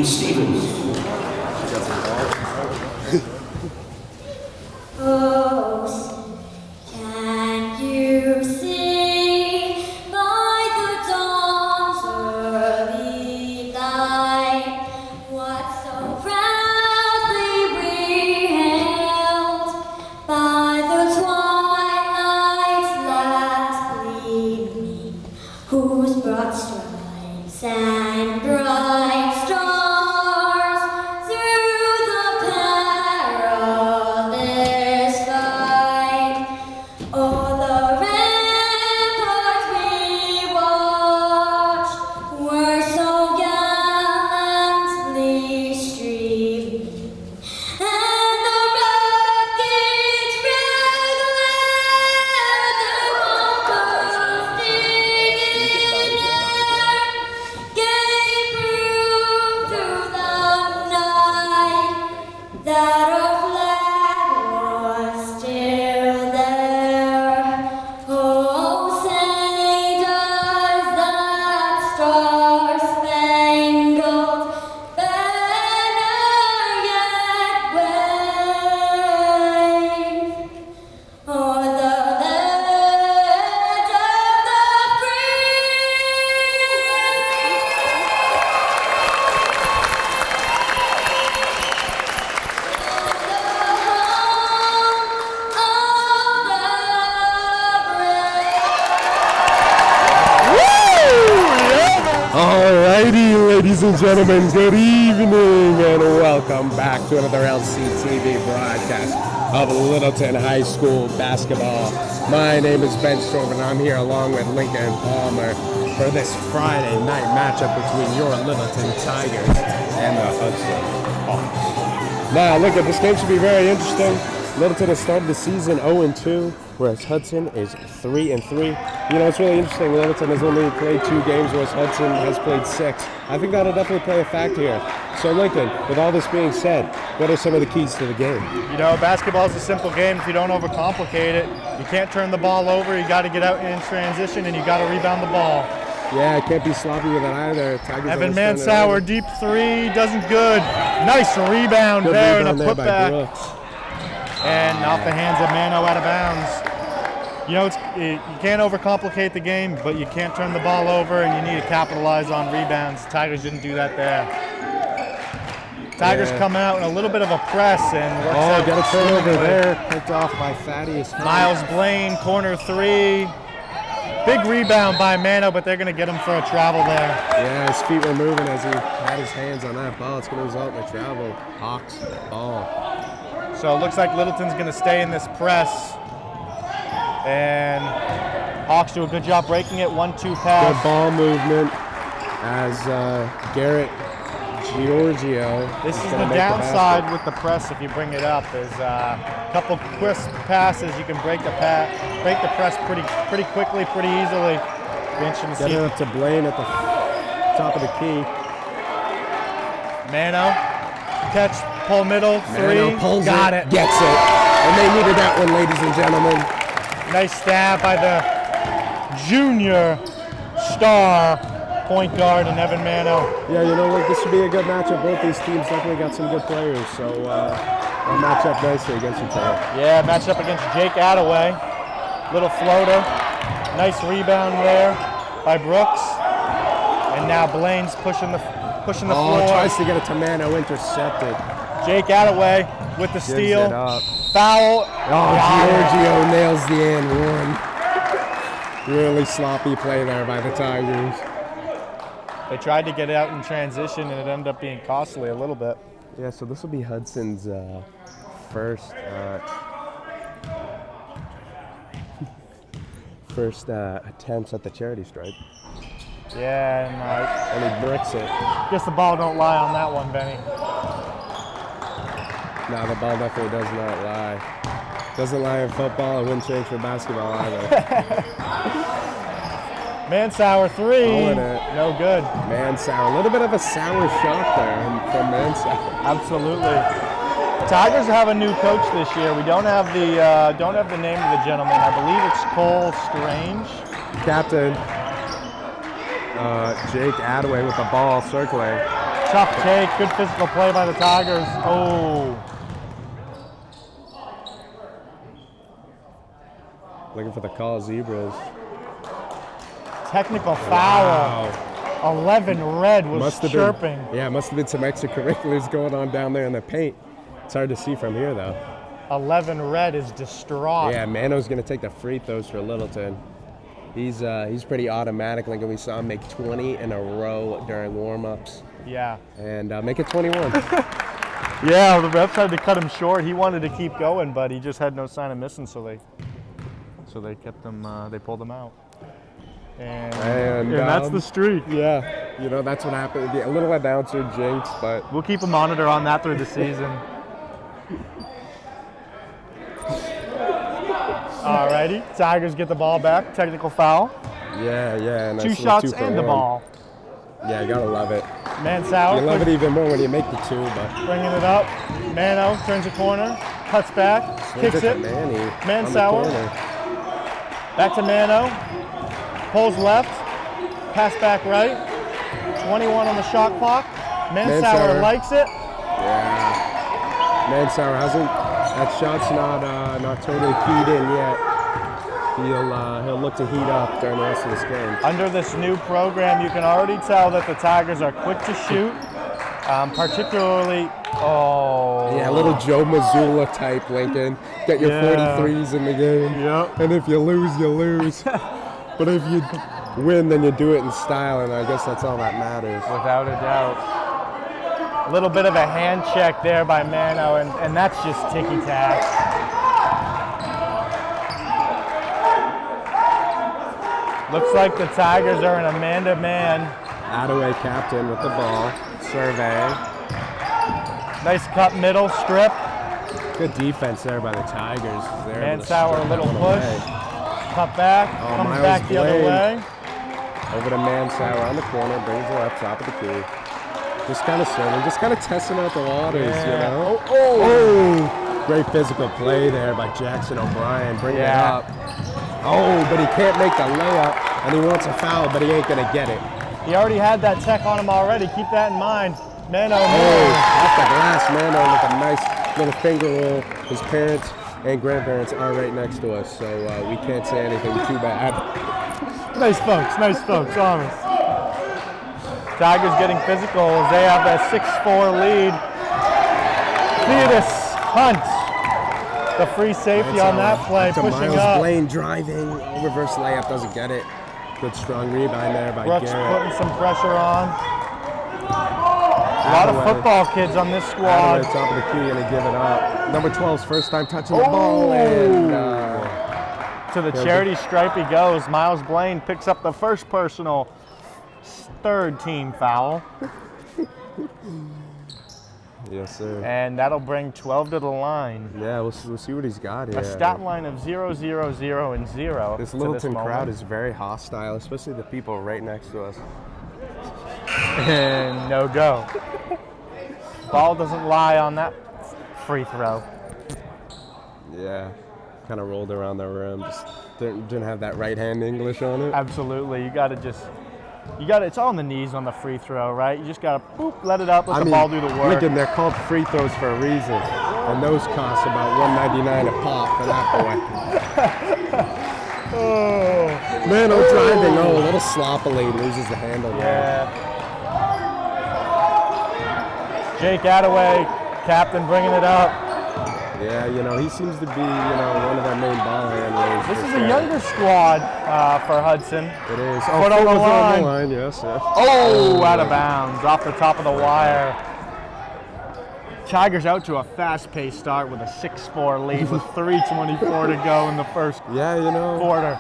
Stevens. Whose broad stripes and bright stars through the perilous fight, o'er the ramparts we watched were so gallantly streaming, and the rocket's red glare, the bombers stinging gave proof through the night that our flag was still there. Oh, say does that star-spangled banner yet wave o'er the land of the Alrighty, ladies and gentlemen, good evening and welcome back to another LCTV broadcast of Littleton High School basketball. My name is Ben Storm and I'm here along with Lincoln Palmer for this Friday night matchup between your Littleton Tigers and the Hudson Hawks. Now, Lincoln, this game should be very interesting. Littleton has started the season 0-2, whereas Hudson is 3-3. You know, it's really interesting. Littleton has only played 2 games, whereas Hudson has played 6. I think that'll definitely play a factor here. So, Lincoln, with all this being said, what are some of the keys to the game? You know, basketball is a simple game if you don't overcomplicate it. You can't turn the ball over. You got to get out in transition, and you got to rebound the ball. Yeah, can't be sloppy with it either. Tigers Evan Mansauer, deep 3, doesn't good. Nice rebound Good there rebound and a there by putback. Brooks. And off the hands of Mano out of bounds. You know, you can't overcomplicate the game, but you can't turn the ball over, and you need to capitalize on rebounds. Tigers didn't do that there. Tigers come out in a little bit of a press and works out. Got a turnover there. Picked off by Thaddeus. Miles Blaine, corner 3. Big rebound by Mano, but they're going to get him for a travel there. Yeah, his feet were moving as he had his hands on that ball. It's going to result in a travel. Hawks ball. So it looks like Littleton's going to stay in this press. And Hawks do a good job breaking it. 1-2 pass. Good ball movement as Garrett Giorgio. This is gonna the make downside with the press if you bring it up. Is a couple crisp passes. You can break the press pretty quickly, pretty easily. Be interesting to see. Getting up to Blaine at the top of the key. Mano, catch, pull middle, 3. Mano pulls Got it, it. gets it. And they needed that one, ladies and gentlemen. Nice stab by the junior star point guard and Evan Mano. Yeah, you know what? This should be a good matchup. Both these teams definitely got some good players, so they'll match up nicely against each other. Yeah, matched up against Jake Attaway. Little floater. Nice rebound there by Brooks. And now Blaine's pushing the floor. Tries to get it to Mano, intercepted. Jake Attaway with the steal. It up. Foul. Giorgio nails the and one. Really sloppy play there by the Tigers. They tried to get it out in transition, and it ended up being costly a little bit. Yeah, so this will be Hudson's first attempts at the charity stripe. Yeah, And he bricks it. guess the ball don't lie on that one, Benny. No, the ball definitely does not lie. Doesn't lie in football. It wouldn't change for basketball either. Mansauer 3. Pulling it. No good. Mansauer. A little bit of a sour shot there from Mansauer. Absolutely. Tigers have a new coach this year. We don't have the name of the gentleman. I believe it's Cole Strange. Captain Jake Attaway with the ball circling. Tough take, good physical play by the Tigers. Oh. Looking for the call, Zebras. Technical foul. Wow. 11 red was chirping. Must have been some extracurriculars going on down there in the paint. It's hard to see from here, though. 11 red is distraught. Yeah, Mano's going to take the free throws for Littleton. He's pretty automatic. Like we saw him make 20 in a row during warm-ups. Yeah. And make it 21. Yeah, the refs had to cut him short. He wanted to keep going, but he just had no sign of missing, so they kept him. They pulled him out. And that's the streak. Yeah, that's what happened. A little announcer jinx, but we'll keep a monitor on that through the season. Alrighty, Tigers get the ball back. Technical foul. Yeah. And 2 shots and the ball. Yeah, you gotta love it. Mansauer. You love it even more when you make the 2, but bringing it up. Mano turns a corner, cuts back, kicks it. Mansauer. Back to Mano. Pulls left, pass back right. 21 on the shot clock. Mansauer likes it. Yeah. Mansauer hasn't. That shot's not totally keyed in yet. He'll look to heat up during the rest of this game. Under this new program, you can already tell that the Tigers are quick to shoot, particularly. Oh. Yeah, a little Joe Mazzulla type, Lincoln. Get your 43s in the game. Yep. And if you lose, you lose. But if you win, then you do it in style, and I guess that's all that matters. Without a doubt. A little bit of a hand check there by Mano, and that's just ticky-tack. Looks like the Tigers are in a man-to-man. Attaway captain with the ball. Survey. Nice cut middle, strip. Good defense there by the Tigers. Mansauer, a little push. Cut back, comes Miles back the other way. Over to Mansauer on the corner, brings it up top of the key. Just kind of serving, just kind of testing out the waters, you know? Oh! Great physical play there by Jackson O'Brien, bringing it up. Oh, but he can't make the layup, and he wants a foul, but he ain't going to get it. He already had that tech on him already. Keep that in mind. Mano. Off the glass, Mano with a nice little finger roll. His parents and grandparents are right next to us, so we can't say anything too bad. Nice folks, honest. Tigers getting physical as they have a 6-4 lead. Theodis Hunt, the free safety on that play, pushing Miles up. Blaine driving, reverse layup, doesn't get it. Good strong rebound there by Brooks Garrett. putting some pressure on. A lot of football kids on this squad. Attaway, top of the key, and they give it up. Number 12's first time touching the ball, and to the charity stripe he goes. Miles Blaine picks up the first personal, third team foul. Yes, sir. And that'll bring 12 to the line. Yeah, we'll see what he's got here. A stat line of 0, 0, 0, and 0. This Littleton crowd is very hostile, especially the people right next to us. And no go. Ball doesn't lie on that free throw. Yeah, kind of rolled around the rim. Just didn't have that right hand English on it. Absolutely, you got to. It's on the knees on the free throw, right? You just got to boop, let it up, let the ball do the work. Lincoln, they're called free throws for a reason, and those cost about $1.99 a pop for that boy. Mano driving, a little sloppily, loses the handle. Yeah. Jake Attaway, captain, bringing it up. Yeah, he seems to be, one of our main ball handlers. This is a younger squad for Hudson. It is. Foot on the line. Yes. Oh, out of bounds, off the top of the wire. Tigers out to a fast-paced start with a 6-4 lead with 3:24 to go in the first quarter.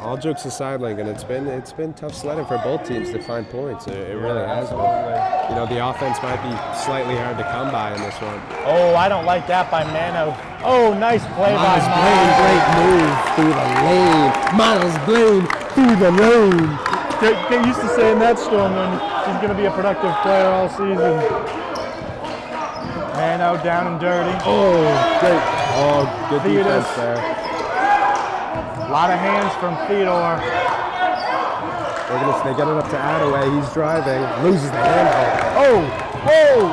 All jokes aside, Lincoln, it's been tough sledding for both teams to find points. It really has been. The offense might be slightly hard to come by in this one. Oh, I don't like that by Mano. Oh, nice play by Miles Blaine. Great move through the lane. Miles Blaine through the lane. Get used to saying that, Stormman. He's going to be a productive player all season. Mano down and dirty. Oh, great. Oh, good defense there. A lot of hands from Theodore. They get it up to Attaway. He's driving. Loses the handle. Oh!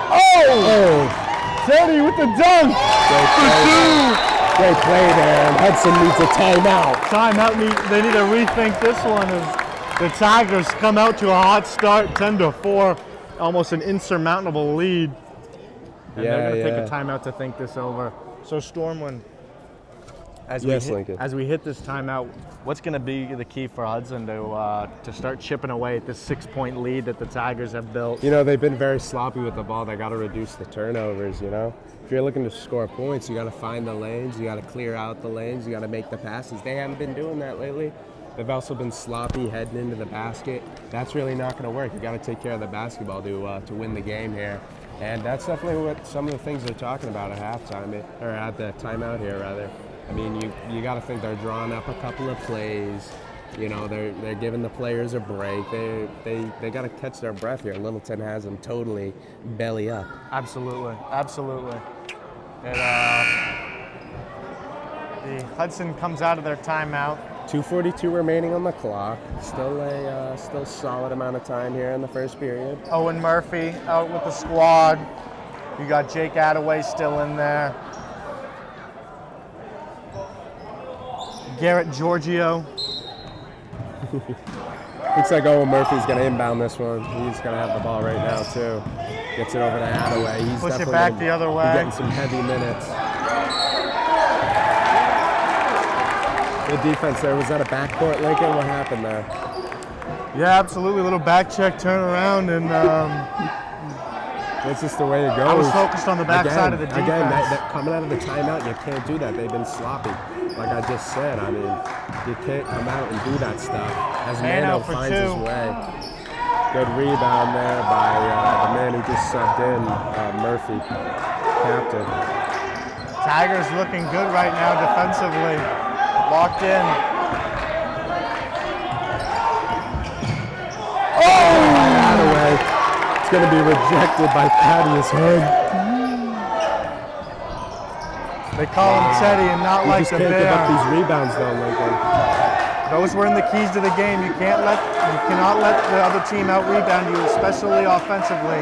Teddy with the dunk! Great play there. And Hudson needs a timeout. They need to rethink this one as the Tigers come out to a hot start, 10-4, almost an insurmountable lead. And they're going to take a timeout to think this over. So Stormwind, as we hit this timeout, what's going to be the key for Hudson to start chipping away at this 6-point lead that the Tigers have built? You know, they've been very sloppy with the ball. They got to reduce the turnovers, you know. If you're looking to score points, you got to find the lanes, you got to clear out the lanes, you got to make the passes. They haven't been doing that lately. They've also been sloppy heading into the basket. That's really not going to work. You got to take care of the basketball to win the game here. And that's definitely what some of the things they're talking about at halftime, or at the timeout here, rather. I mean, you got to think they're drawing up a couple of plays. You know, they're giving the players a break. They got to catch their breath here. Littleton has them totally belly up. Absolutely. And, the Hudson comes out of their timeout. 2:42 remaining on the clock. Still solid amount of time here in the first period. Owen Murphy out with the squad. You got Jake Attaway still in there. Garrett Giorgio. Looks like Owen Murphy's going to inbound this one. He's going to have the ball right now, too. Gets it over to Attaway. He's Push definitely it back the other way. Getting some heavy minutes. Good defense there. Was that a backcourt, Lincoln? What happened there? Yeah, absolutely. A little back check, turn around, and that's just the way it goes. I was focused on the backside of the defense. Again, coming out of the timeout, you can't do that. They've been sloppy. Like I just said, I mean, you can't come out and do that stuff. As Mano finds his way. Good rebound there by the man who just subbed in, Murphy, captain. Tigers looking good right now defensively. Locked in. Attaway. It's going to be rejected by Thaddeus Hood. They call him Teddy and not like the bear. You just can't give up bear. these rebounds, though, Lincoln. Those were in the keys to the game. You cannot let the other team out rebound you, especially offensively.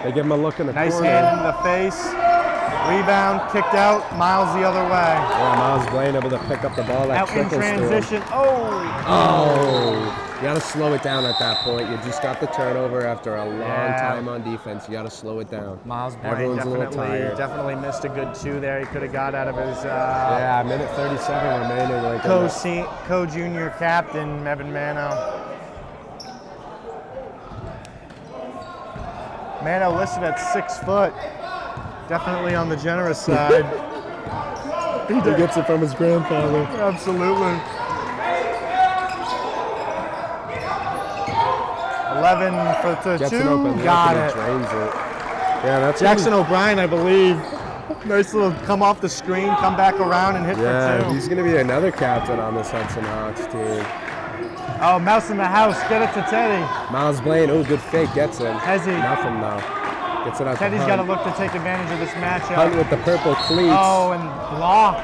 They give him a look in the Nice corner. hand in the face. Rebound, kicked out. Miles the other way. Yeah, Miles Blaine able to pick up the ball. That Out in trickles transition. Oh! You got to slow it down at that point. You just got the turnover after a long time on defense. You got to slow it down. Miles Blaine Everyone's a little tired. definitely missed a good two there. He could have got out of his yeah, minute 37 remaining. Like co-junior captain, Evan Mano. Mano listed at 6 foot. Definitely on the generous side. He gets it from his grandfather. Absolutely. 11 for the Gets two. it open. Got it. Drains it. Yeah, that's Jackson O'Brien, I believe. Nice little come off the screen, come back around and hit for two. He's going to be another captain on this Hudson Hawks team. Oh, mouse in the house. Get it to Teddy. Miles Blaine, good fake, gets him. Hezzy. Nothing though. Gets it out Teddy's to got to Hunt. look to take advantage of this matchup. Hunt with the purple cleats. Oh, and block.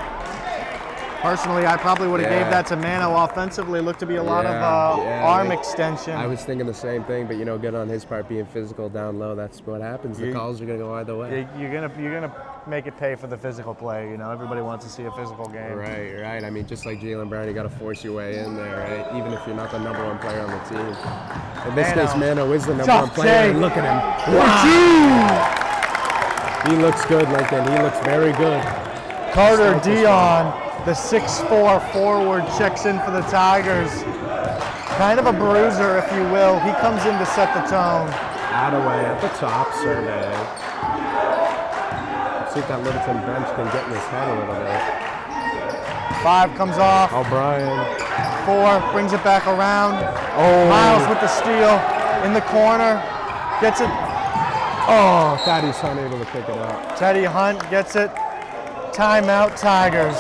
Personally, I probably would have Yeah. gave that to Mano. Offensively, looked to be a lot of arm extension. I was thinking the same thing, but good on his part being physical down low. That's what happens. The calls are gonna go either way. You're gonna make it pay for the physical play. Everybody wants to see a physical game. Right. I mean, just like Jaylen Brown, you got to force your way in there, right? Even if you're not the number one player on the team. In this case, Mano is the number one player. And look at him. Wow. He looks good, Lincoln. He looks very good. Carter Dion, the 6'4" forward, checks in for the Tigers. Kind of a bruiser, if you will. He comes in to set the tone. Attaway at the top, survey. See if that Littleton bench can get in his head a little bit. 5 comes off. O'Brien. 4 brings it back around. Oh. Miles with the steal in the corner. Gets it. Oh, Thaddeus Hunt able to pick it up. Teddy Hunt gets it. Timeout, Tigers.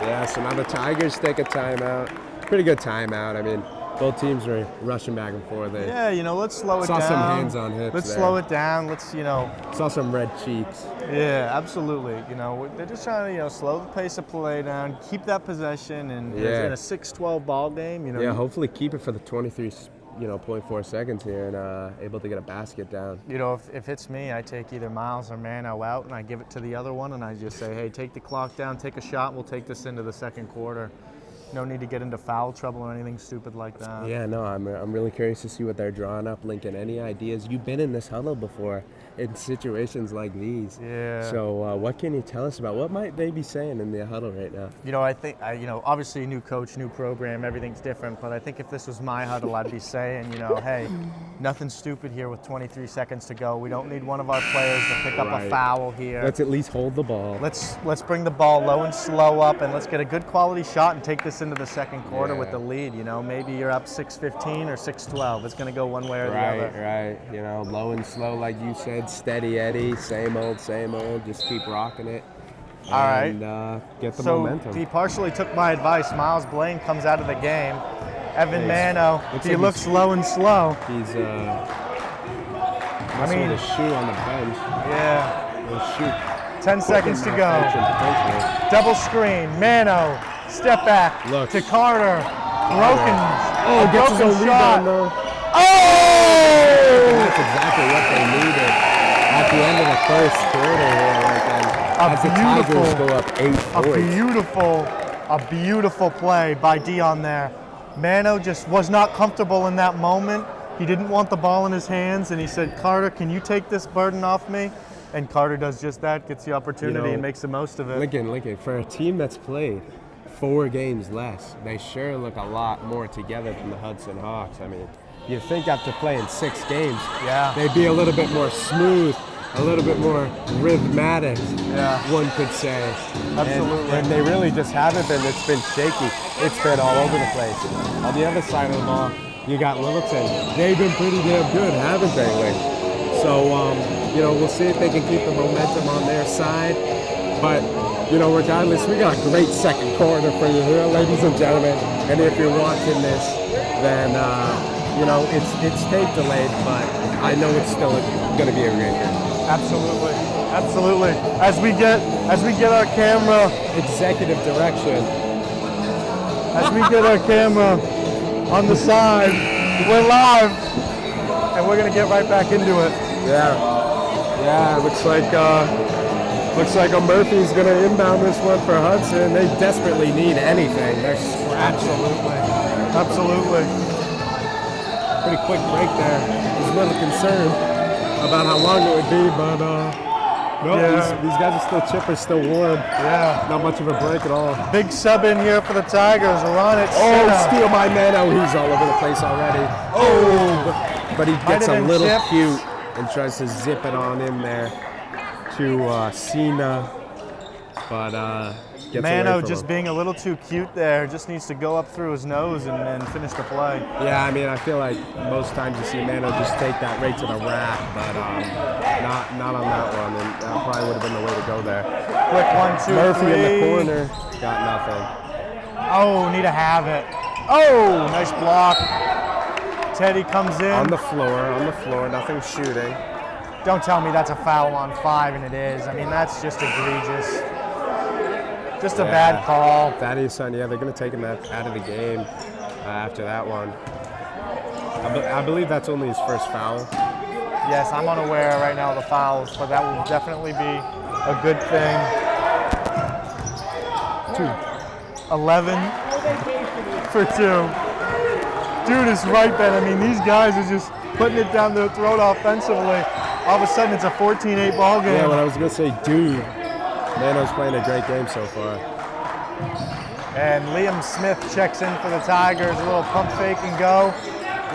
Yeah, so now the Tigers take a timeout. Pretty good timeout. I mean, both teams were rushing back and forth. They Yeah, let's slow it saw down. some hands on hips. Let's there. slow it down. Let's, Saw some red cheeks. Yeah, absolutely. They're just trying to, slow the pace of play down, keep that possession, and Yeah. in a 6-12 ball game, Yeah, hopefully keep it for the 23, 0.4 seconds here and able to get a basket down. If it's me, I take either Miles or Mano out and I give it to the other one and I just say, hey, take the clock down, take a shot, and we'll take this into the second quarter. No need to get into foul trouble or anything stupid like that. Yeah, no, I'm really curious to see what they're drawing up. Lincoln, any ideas? You've been in this huddle before in situations like these. Yeah. So what can you tell us about what might they be saying in the huddle right now? I think, obviously new coach, new program, everything's different, but I think if this was my huddle, I'd be saying, hey, nothing stupid here with 23 seconds to go. We don't need one of our players to pick up a foul here. Let's at least hold the ball. Let's bring the ball low and slow up, and let's get a good quality shot and take this into the second quarter with the lead. Maybe you're up 6-15 or 6-12. It's going to go one way or the other. Right. Low and slow, like you said, steady Eddie, same old. Just keep rocking it. All right. And get the So momentum. he partially took my advice. Miles Blaine comes out of the game. Evan Mano, he looks low and slow. He's messing with a shoe on the bench. Yeah. We'll shoot. 10 seconds to go. Double screen. Mano, step back to Carter. Gets his own broken rebound shot. though. Oh! That's exactly what they needed at the end of the first quarter here. As the Tigers go up 8 points. A beautiful play by Dion there. Mano just was not comfortable in that moment. He didn't want the ball in his hands, and he said, Carter, can you take this burden off me? And Carter does just that, gets the opportunity and makes the most of it. Lincoln, for a team that's played 4 games less, they sure look a lot more together than the Hudson Hawks. I mean, you'd think after playing 6 games, they'd be a little bit more smooth, a little bit more rhythmatic, one could say. Absolutely. And they really just haven't been. It's been shaky. It's been all over the place. On the other side of the ball, you got Littleton. They've been pretty damn good, haven't they, Link? So, we'll see if they can keep the momentum on their side. But, regardless, we got a great second quarter for you here, ladies and gentlemen. And if you're watching this, then, it's tape delayed, but I know it's still going to be a great game. Absolutely. As we get our camera, executive direction. As we get our camera on the side, we're live, and we're gonna get right back into it. Yeah. Looks like a Murphy's gonna inbound this one for Hudson. They desperately need anything. They're scratching. Absolutely. Pretty quick break there. I was a little concerned about how long it would be, but these guys are still chipper, still warm. Yeah. Not much of a break at all. Big sub in here for the Tigers. Run it. Steal by Mano. He's all over the place already. But he gets a little cute and tries to zip it on in there to Cena. But gets Mano away from just him. being a little too cute there. Just needs to go up through his nose and finish the play. Yeah, I mean, I feel like most times you see Mano just take that right to the rack, but not on that one, and that probably would have been the way to go there. Quick 1, 2, Murphy 3. in the corner, got nothing. Oh, need to have it. Oh, nice block. Teddy comes in. On the floor, nothing shooting. Don't tell me that's a foul on 5, and it is. I mean, that's just egregious. Just a bad call. Thaddeus, son, they're going to take him out of the game after that one. I believe that's only his first foul. Yes, I'm unaware right now of the fouls, but that will definitely be a good thing. 11 for 2. Dude is right, Ben. I mean, these guys are just putting it down their throat offensively. All of a sudden, it's a 14-8 ball game. Yeah, what I was going to say, dude. Mano's playing a great game so far. And Liam Smith checks in for the Tigers. A little pump fake and go.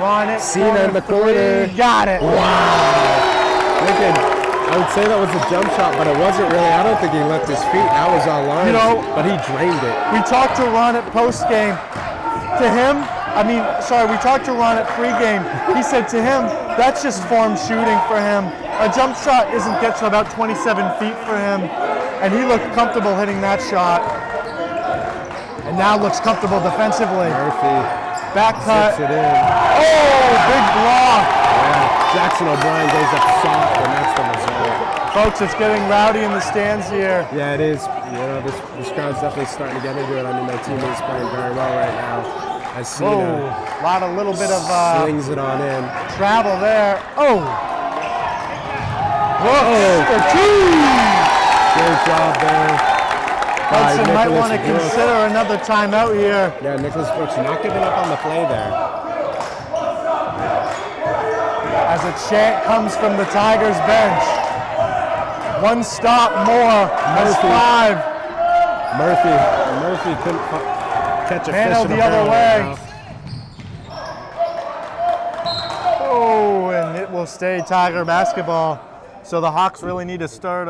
Run it. Cena in the corner. Got it. Wow. Lincoln, I would say that was a jump shot, but it wasn't really. I don't think he left his feet. That was on line, but he drained it. We talked to Ron at postgame. We talked to Ron at pregame. He said to him, that's just form shooting for him. A jump shot gets to about 27 feet for him. And he looked comfortable hitting that shot. And now looks comfortable defensively. Back cut. Zips it in. Oh, big block. Yeah, Jackson O'Brien goes up soft, and that's the result. Folks, it's getting rowdy in the stands here. Yeah, it is. You know, this crowd's definitely starting to get into it. I mean, my team is playing very well right now. I see A little bit of slings it on in. travel there. Oh! Whoa! For two! Great job there. Hudson might Nicholas want to Brooks. consider another timeout here. Yeah, Nicholas Brooks not giving up on the play there. As a chant comes from the Tigers bench. One stop more. That's Murphy. 5. Murphy couldn't catch a Mano fish in a the other barrel way. right Oh, and it will stay Tiger basketball. So the Hawks really need to start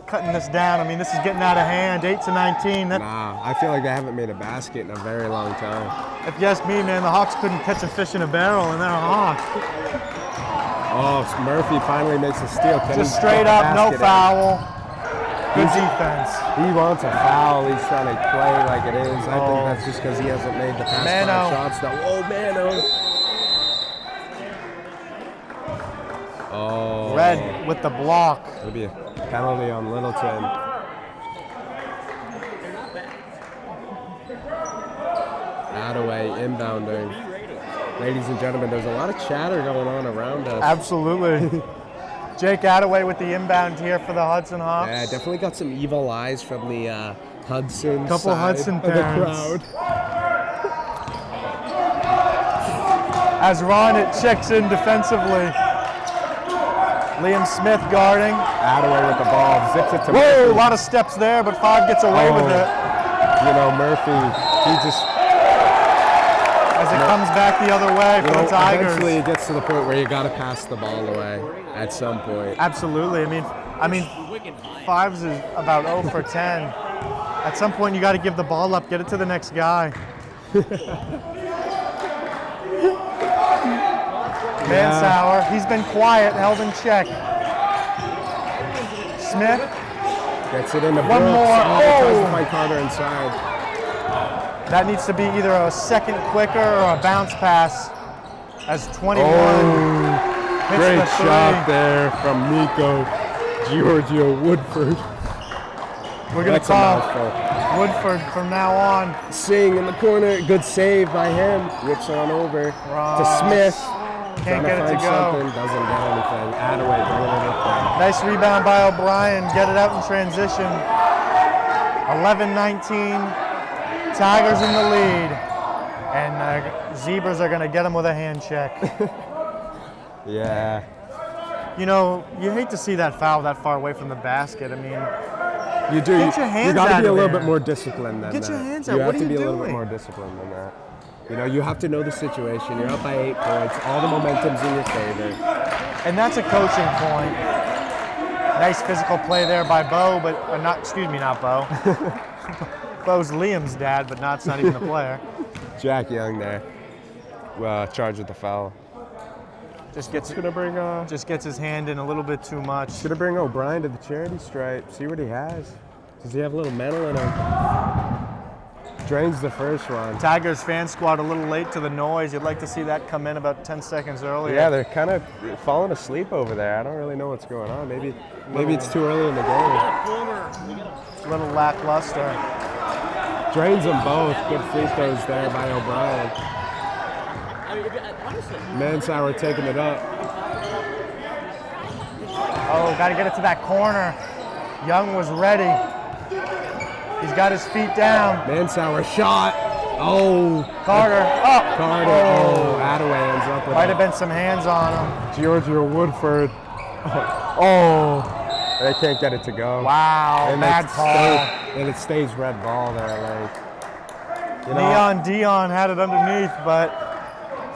cutting this down. I mean, this is getting out of hand. 8-19. That, Nah, I feel like they haven't made a basket in a very long time. if you ask me, man, the Hawks couldn't catch a fish in a barrel, and they're a Hawk. Oh, Murphy finally makes a steal. Can Just he straight get the up, no basket in? foul. Good defense. He wants a foul. He's trying to play like it is. I Oh. think that's just because he hasn't made the past Mano. 5 shots. Though. Oh, Mano. Oh. Red with the block. It'll be a penalty on Littleton. Attaway inbounding. Ladies and gentlemen, there's a lot of chatter going on around us. Absolutely. Jake Attaway with the inbound here for the Hudson Hawks. Yeah, definitely got some evil eyes from the Hudson Couple side Hudson of the parents. crowd. As Ron it checks in defensively. Liam Smith guarding. Attaway with the ball, zips it to Whoa, Murphy. a lot of steps there, but 5 gets away with it. You know, Murphy, he just, As it comes back the other way for the Tigers. eventually it gets to the point where you got to pass the ball away at some point. Absolutely. I mean, 5s is about 0 for 10. At some point, you got to give the ball up, get it to the next guy. Mansauer, he's been quiet, held in check. Smith, Gets it into One Brooks. more. Oh, tries Oh. to fight Carter inside. that needs to be either a second quicker or a bounce pass. As 21 hits Great the 3. shot there from Nico Giorgio Woodford. We're going to That's a call mouthful. Woodford from now on. Sing in the corner, good save by him. Whips on over to Smith. Can't Trying get it to find go. something, doesn't get anything. Attaway bringing it up there. Nice rebound by O'Brien. Get it out in transition. 11-19. Tigers in the lead. And Zebras are going to get them with a hand check. Yeah. You know, you hate to see that foul that far away from the basket. I mean, You do. Get your hands you got to out be a of little there. bit more disciplined than Get that. your hands You out. have What are to you be a little bit doing? more disciplined than that. You know, you have to know the situation. You're up by 8 points. All the momentum's in your favor. and that's a coaching point. Nice physical play there by Bo, but not Bo. Bo's Liam's dad, but it's not even the player. Jack Young there, charged with the foul. Just gets Gonna bring his hand in a little bit too much. gonna bring O'Brien to the charity stripe. See what he has. Does he have a little medal in him? Drains the first one. Tigers fan squad a little late to the noise. You'd like to see that come in about 10 seconds earlier. Yeah, they're kind of falling asleep over there. I don't really know what's going on. Maybe it's too early in the game. A little lackluster. Drains them both. Good free throws there by O'Brien. Mansauer taking it up. Oh, got to get it to that corner. Young was ready. He's got his feet down. Mansauer shot. Oh. Carter up. Carter. Oh, Attaway ends up with Might it. have been some hands on him. Giorgio Woodford. Oh. They can't get it to go. Wow, And bad call. And it stays red ball there. Like, you know, Neon Dion had it underneath, but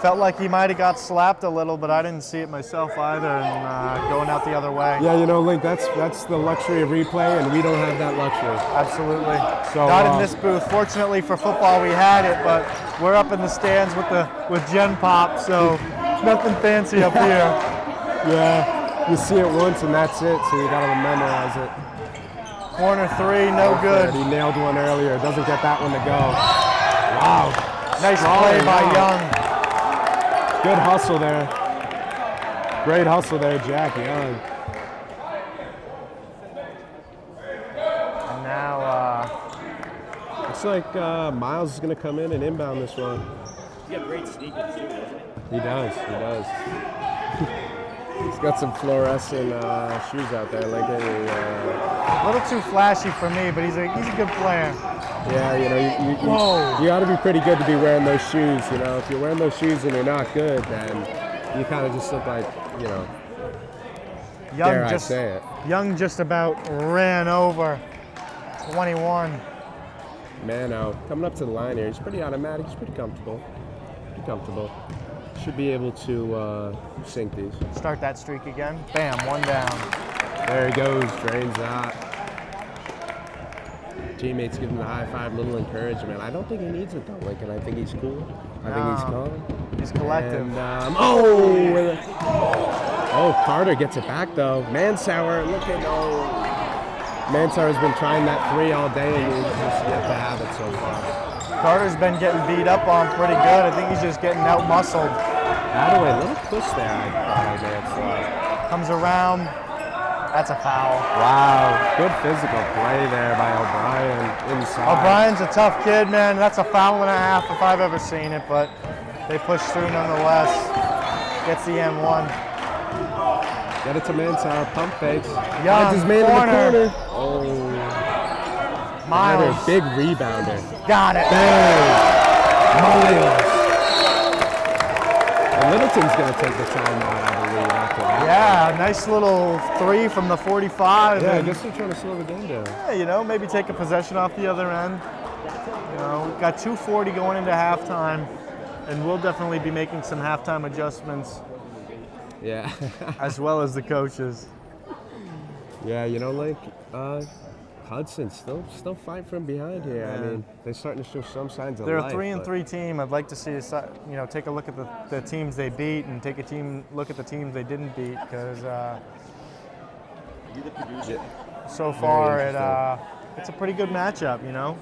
felt like he might have got slapped a little, but I didn't see it myself either, and going out the other way. yeah, you know, Link, that's the luxury of replay, and we don't have that luxury. Absolutely. So, Not in this booth. Fortunately for football, we had it, but we're up in the stands with Gen Pop, so nothing fancy up here. Yeah, you see it once and that's it, so you gotta memorize it. Corner 3, no good. He nailed one earlier. Doesn't get that one to go. Wow. Nice Strong play by out. Young. Good hustle there. Great hustle there, Jack Young. And now, Looks like Miles is going to come in and inbound this one. He got great sneakers too, doesn't he? He does. He's got some fluorescent shoes out there, like a little too flashy for me, but he's a good player. Yeah, you know, you got to be pretty good to be wearing those shoes. You know, if you're wearing those shoes and you're not good, then you kind of just look like, you know, I say it. Young just about ran over 21. Mano coming up to the line here. He's pretty automatic. He's pretty comfortable. Should be able to sink these. Start that streak again. Bam, one down. There he goes. Drains that. Teammates give him the high five, little encouragement. I don't think he needs it though, Lincoln. I think he's cool. I think he's calm. He's collective. And, Carter gets it back though. Mansauer looking. Mansauer's been trying that three all day and he's just yet to have it so far. Carter's been getting beat up on pretty good. I think he's just getting out-muscled. Attaway, little push there. I thought I did. Comes around. That's a foul. Wow, good physical play there by O'Brien inside. O'Brien's a tough kid, man. That's a foul and a half if I've ever seen it, but they push through nonetheless. Gets the M1. Get it to Mansauer, pump fakes. Young, his man corner. In the corner. Oh. Miles. Another big rebounder. Got it. Bang. Miles. And Littleton's going to take the timeout, I believe, after that. Yeah, nice little three from the 45. Yeah, I guess they're trying to slow the game down. Yeah, you know, maybe take a possession off the other end. You know, we've got 2:40 going into halftime, and we'll definitely be making some halftime adjustments. Yeah. As well as the coaches. Yeah, you know, like Hudson still fight from behind here. Yeah. I mean, they're starting to show some signs of They're life. a 3-3 team. I'd like to see us, you know, take a look at the teams they beat and take a look at the teams they didn't beat because so far it's a pretty good matchup, you know.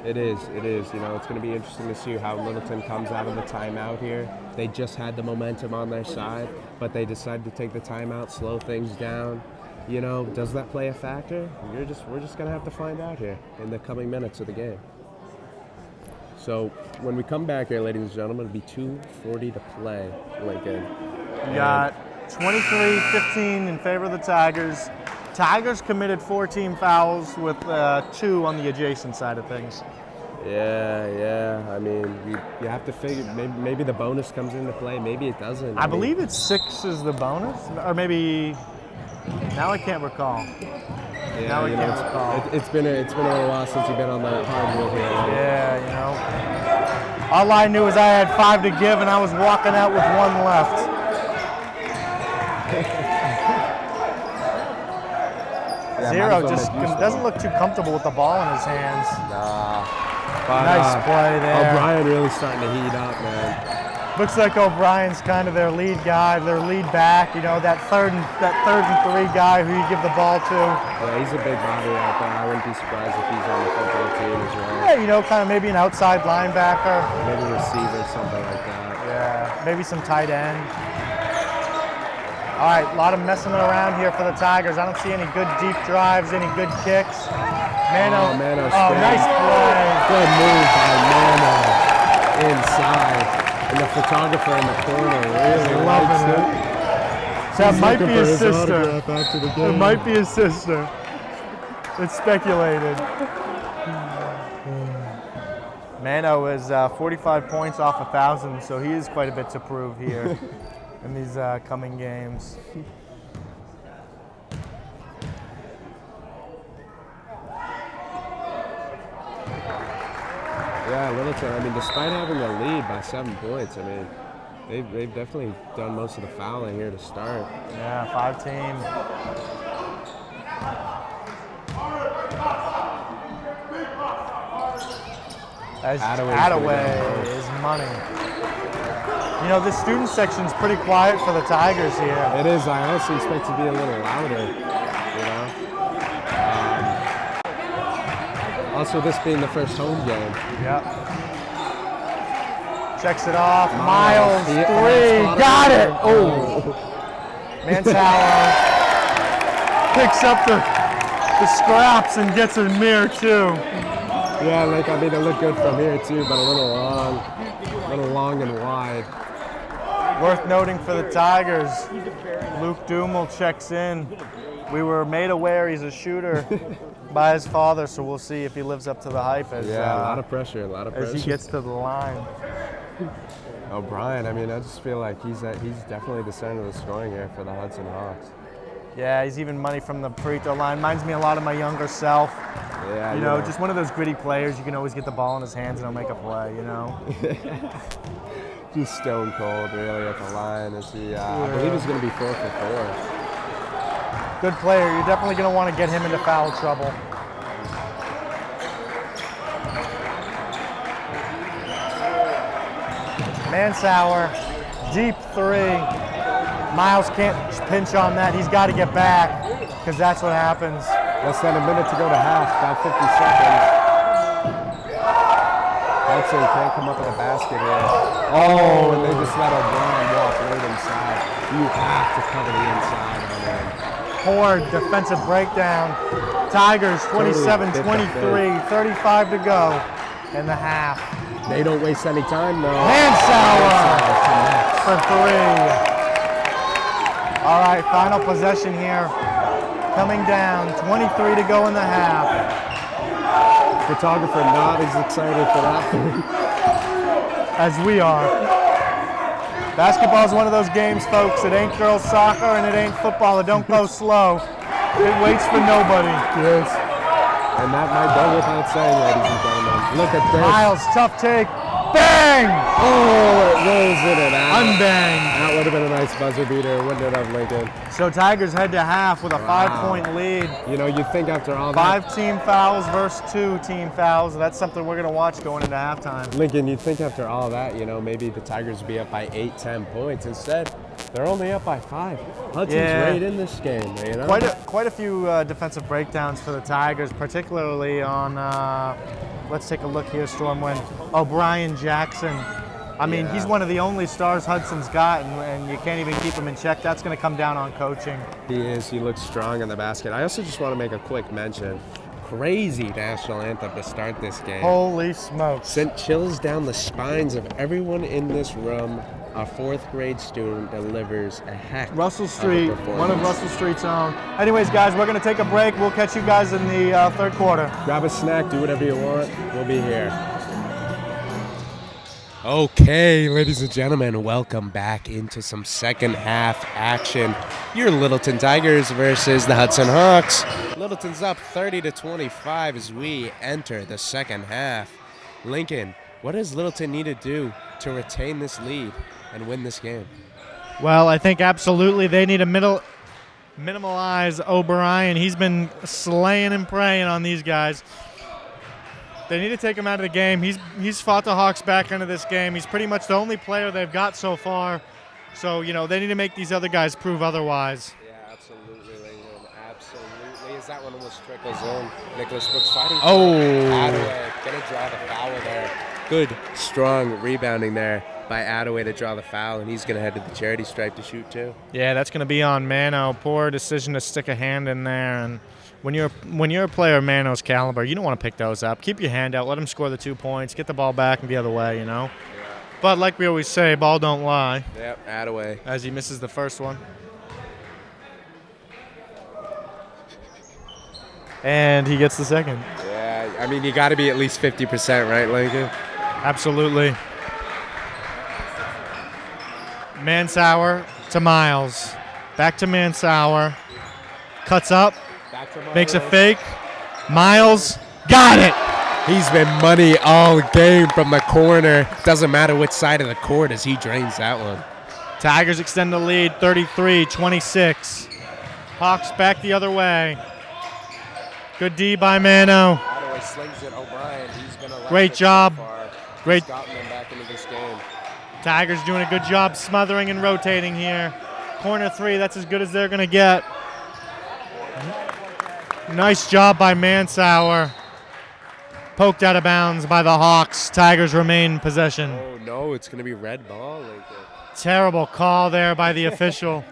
It is. You know, it's going to be interesting to see how Littleton comes out of the timeout here. They just had the momentum on their side, but they decided to take the timeout, slow things down. You know, does that play a factor? We're just going to have to find out here in the coming minutes of the game. So when we come back here, ladies and gentlemen, it'll be 2:40 to play, Lincoln. We got 23-15 in favor of the Tigers. Tigers committed 4 team fouls with 2 on the adjacent side of things. Yeah. I mean, you have to figure, maybe the bonus comes into play, maybe it doesn't. I believe it's 6 is the bonus, or maybe, now I can't recall. Yeah, now I can't recall. It's been a little while since you've been on the hardwood here. Right? Yeah, you know. All I knew is I had 5 to give and I was walking out with 1 left. Zero just doesn't look too comfortable with the ball in his hands. Nah. Nice play there. O'Brien really starting to heat up, man. Looks like O'Brien's kind of their lead guy, their lead back. You know, that third and 3 guy who you give the ball to. Yeah, he's a big body out there. I wouldn't be surprised if he's on the football team as well. Yeah, you know, kind of maybe an outside linebacker. Maybe a receiver, something like that. Yeah, maybe some tight end. All right, a lot of messing around here for the Tigers. I don't see any good deep drives, any good kicks. Mano. Nice play. Good move by Mano inside. And the photographer in the corner really likes it. That might be his sister. It might be his sister. It's speculated. Mano is 45 points off 1,000, so he is quite a bit to prove here in these coming games. Yeah, Littleton, I mean, despite having a lead by 7 points, I mean, they've definitely done most of the fouling here to start. Yeah, 5 team. As Attaway is money. You know, the student section's pretty quiet for the Tigers here. It is. I honestly expect it to be a little louder, you know. Also, this being the first home game. Yep. Checks it off. Miles, three. Got it. Oh. Mansauer picks up the scraps and gets a mirror too. Yeah, like, I mean, it looked good from here too, but a little long and wide. Worth noting for the Tigers, Luke Dumel checks in. We were made aware he's a shooter by his father, so we'll see if he lives up to the hype as, A lot of pressure, as he gets to the line. O'Brien, I mean, I just feel like he's definitely the center of the scoring here for the Hudson Hawks. Yeah, he's even money from the free throw line. Reminds me a lot of my younger self. Yeah, you know, just one of those gritty players. You can always get the ball in his hands and he'll make a play, you know? Just stone cold, really, at the line. As he, I believe he's going to be 4 for 4. Good player. You're definitely going to want to get him into foul trouble. Mansauer, deep three. Miles can't pinch on that. He's got to get back because that's what happens. Less than a minute to go to half, about 50 seconds. Hudson can't come up with a basket here. Oh, and they just let O'Brien walk right inside. You have to cover the inside on him. Poor defensive breakdown. Tigers 27-23, 35 to go in the half. They don't waste any time, though. Mansauer for three. All right, final possession here. Coming down, 23 to go in the half. Photographer not as excited for that one. As we are. Basketball is one of those games, folks. It ain't girls soccer and it ain't football. It don't go slow. It waits for nobody. Yes. And that might go without saying, ladies and gentlemen. Look at this. Miles, tough take. Bang! Oh, it rolls in and out. Unbang. That would have been a nice buzzer beater, wouldn't it have, Lincoln? So Tigers head to half with a 5-point lead. You know, you'd think after all that. 5 team fouls versus 2 team fouls. That's something we're going to watch going into halftime. Lincoln, you'd think after all that, you know, maybe the Tigers would be up by 8, 10 points. Instead, they're only up by 5. Hudson's right in this game, you know? Quite a few defensive breakdowns for the Tigers, particularly on, let's take a look here, Stormwind. O'Brien Jackson. I mean, he's one of the only stars Hudson's got, and you can't even keep him in check. That's going to come down on coaching. He is. He looks strong in the basket. I also just want to make a quick mention. Crazy national anthem to start this game. Holy smokes. Sent chills down the spines of everyone in this room. A 4th grade student delivers a heck Russell of a Street, performance. one of Russell Street's own. Anyways, guys, we're going to take a break. We'll catch you guys in the third quarter. Grab a snack, do whatever you want. We'll be here. Okay, ladies and gentlemen, welcome back into some second half action. Your Littleton Tigers versus the Hudson Hawks. Littleton's up 30-25 as we enter the second half. Lincoln, what does Littleton need to do to retain this lead and win this game? Well, I think absolutely they need to minimalize O'Brien. He's been slaying and praying on these guys. They need to take him out of the game. He's fought the Hawks back into this game. He's pretty much the only player they've got so far. So, you know, they need to make these other guys prove otherwise. Yeah, absolutely, Lincoln. Absolutely. As that one almost trickles in. Nicholas Brooks fighting. Attaway going to draw the foul there. Good, strong rebounding there by Attaway to draw the foul, and he's going to head to the charity stripe to shoot too. Yeah, that's going to be on Mano. Poor decision to stick a hand in there. And when you're a player of Mano's caliber, you don't want to pick those up. Keep your hand out. Let him score the 2 points. Get the ball back and the other way, you know. Yeah. But like we always say, ball don't lie. Yep, Attaway. As he misses the first one. And he gets the second. Yeah, I mean, you got to be at least 50%, right, Lincoln? Absolutely. Mansauer to Miles. Back to Mansauer. Cuts up. Makes a fake. Miles got it. He's been money all game from the corner. Doesn't matter which side of the court as he drains that one. Tigers extend the lead 33-26. Hawks back the other way. Good D by Mano. Attaway slings it. O'Brien, he's been electric. Great job. So far. Great. He's gotten them back into this game. Tigers doing a good job smothering and rotating here. Corner 3, that's as good as they're going to get. Nice job by Mansauer. Poked out of bounds by the Hawks. Tigers remain in possession. Oh, no, it's going to be red ball. Terrible call there by the official.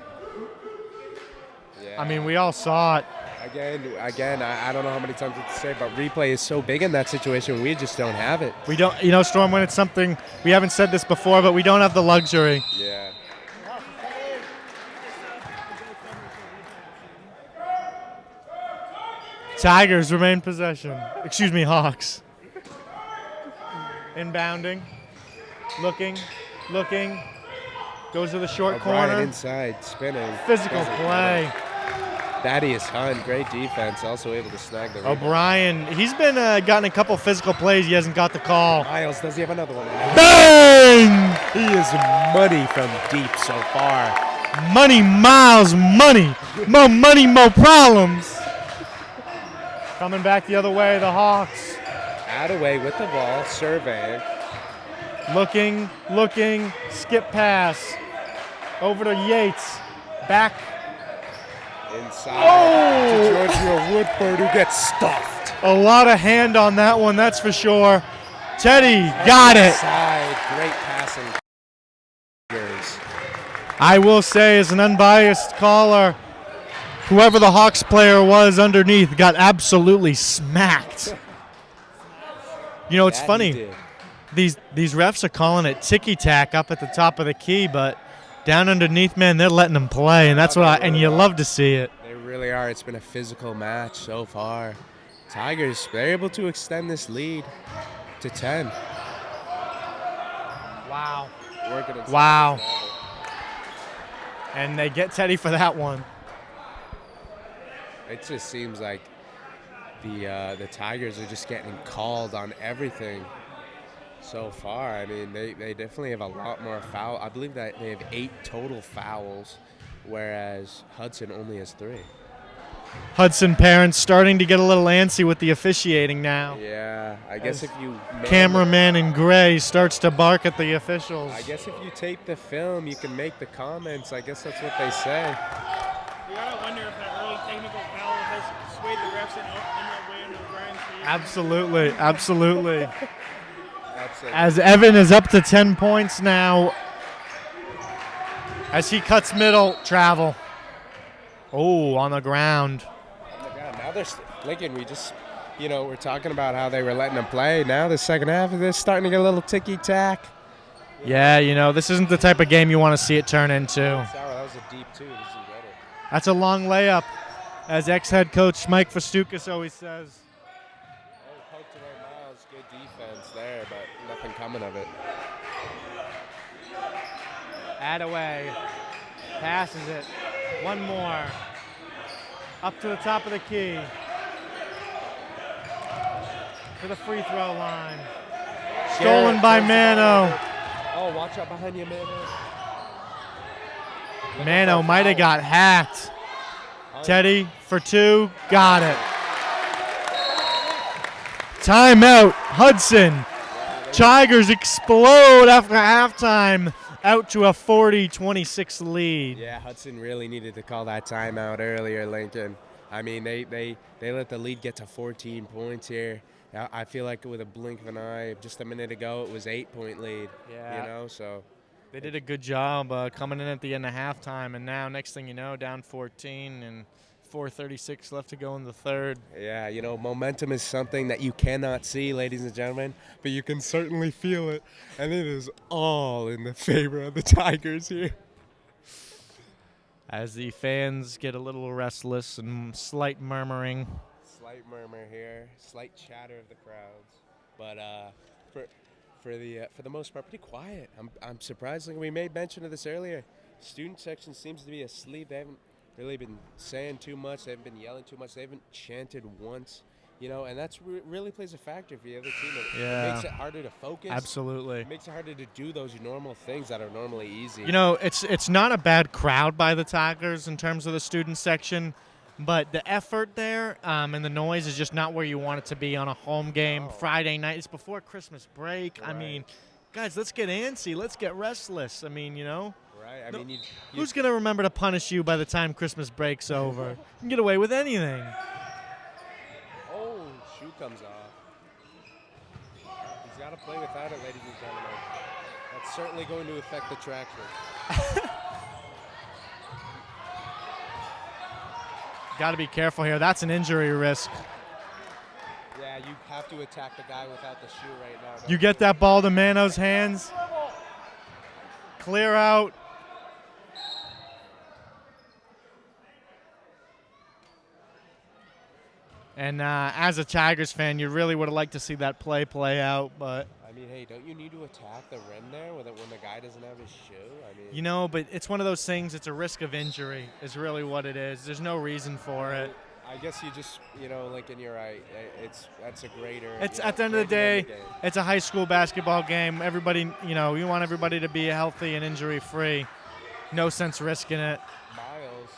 Yeah. I mean, we all saw it. Again, I don't know how many times to say, but replay is so big in that situation, we just don't have it. We don't, Storm, when it's something, we haven't said this before, but we don't have the luxury. Yeah. Tigers remain possession. Excuse me, Hawks. Inbounding. Looking. Goes to the short corner. Inside, spinning. Physical play. Thaddeus Hunt, great defense, also able to snag the rebound. O'Brien, he's been gotten a couple physical plays. He hasn't got the call. Miles, does he have another one? Bang! He is money from deep so far. Money, Miles, money. More money, more problems. Coming back the other way, the Hawks. Adaway with the ball, surveying. Looking, skip pass. Over to Yates. Back. Inside to Georgia Woodford, who gets stuffed. A lot of hand on that one, that's for sure. Teddy got it. Inside, great passing. I will say, as an unbiased caller, whoever the Hawks player was underneath got absolutely smacked. It's funny. These refs are calling it ticky-tack up at the top of the key, but down underneath, man, they're letting them play, and that's and you love to see it. They really are. It's been a physical match so far. Tigers, they're able to extend this lead to 10. Wow. And they get Teddy for that one. It just seems like the Tigers are just getting called on everything so far. I mean, they definitely have a lot more foul. I believe that they have 8 total fouls, whereas Hudson only has 3. Hudson parents starting to get a little antsy with the officiating now. Yeah, I guess if you... Cameraman in gray starts to bark at the officials. I guess if you tape the film, you can make the comments. I guess that's what they say. You gotta wonder if that early technical foul has swayed the refs in that way under Brian's feet. Absolutely. As Evan is up to 10 points now. As he cuts middle, travel. Oh, on the ground. Now they're Lincoln. We just, we're talking about how they were letting them play. Now the second half of this starting to get a little ticky-tack. Yeah, this isn't the type of game you want to see it turn into. That was a deep two. That's a long layup, as ex-head coach Mike Festukas always says. Poked away Miles. Good defense there, but nothing coming of it. Adaway passes it. One more. Up to the top of the key. To the free throw line. Stolen by Mano. Oh, watch out behind you, Mano. Mano might have got hacked. Teddy for 2. Got it. Timeout. Hudson. Tigers explode after halftime. Out to a 40-26 lead. Yeah, Hudson really needed to call that timeout earlier, Lincoln. I mean, they let the lead get to 14 points here. I feel like with a blink of an eye, just a minute ago, it was 8-point lead. Yeah. So they did a good job coming in at the end of halftime, and now next thing you know, down 14 and 4:36 left to go in the third. Yeah, momentum is something that you cannot see, ladies and gentlemen, but you can certainly feel it, and it is all in the favor of the Tigers here. As the fans get a little restless and slight murmuring. Slight murmur here, slight chatter of the crowds, but for the most part, pretty quiet. I'm surprised. We made mention of this earlier. Student section seems to be asleep. They haven't really been saying too much. They haven't been yelling too much. They haven't chanted once, and that's really plays a factor for the other team. It makes it harder to focus. Absolutely. It makes it harder to do those normal things that are normally easy. It's not a bad crowd by the Tigers in terms of the student section, but the effort there and the noise is just not where you want it to be on a home game Friday night. It's before Christmas break. Right. I mean, guys, let's get antsy. Let's get restless. I mean, Right. I mean, who's going to remember to punish you by the time Christmas break's over? You can get away with anything. Oh, shoe comes off. to play without it, ladies and gentlemen. That's certainly going to affect the traction. Got to be careful here. That's an injury risk. Yeah, you have to attack the guy without the shoe right now. You get that ball to Mano's hands. Clear out. And as a Tigers fan, you really would have liked to see that play out, but I mean, hey, don't you need to attack the rim there when the guy doesn't have his shoe? I mean, you know, but it's one of those things. It's a risk of injury, is really what it is. There's no reason for it. I guess you just, Lincoln, you're right. That's a greater. It's at the end of the day, it's a high school basketball game. Everybody, you want everybody to be healthy and injury free. No sense risking it. Miles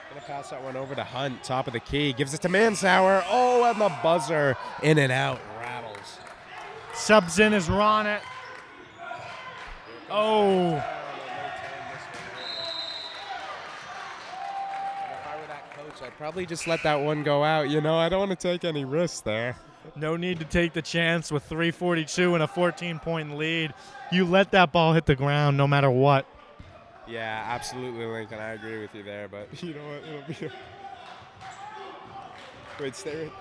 gonna pass that one over to Hunt, top of the key, gives it to Mansauer. Oh, and the buzzer in and out rattles. Subs in is Ronnet. Oh. I'd probably just let that one go out. I don't want to take any risks there. No need to take the chance with 3:42 and a 14-point lead. You let that ball hit the ground no matter what. Yeah, absolutely, Lincoln. I agree with you there, but you know what? It'll be. Wait, stay right.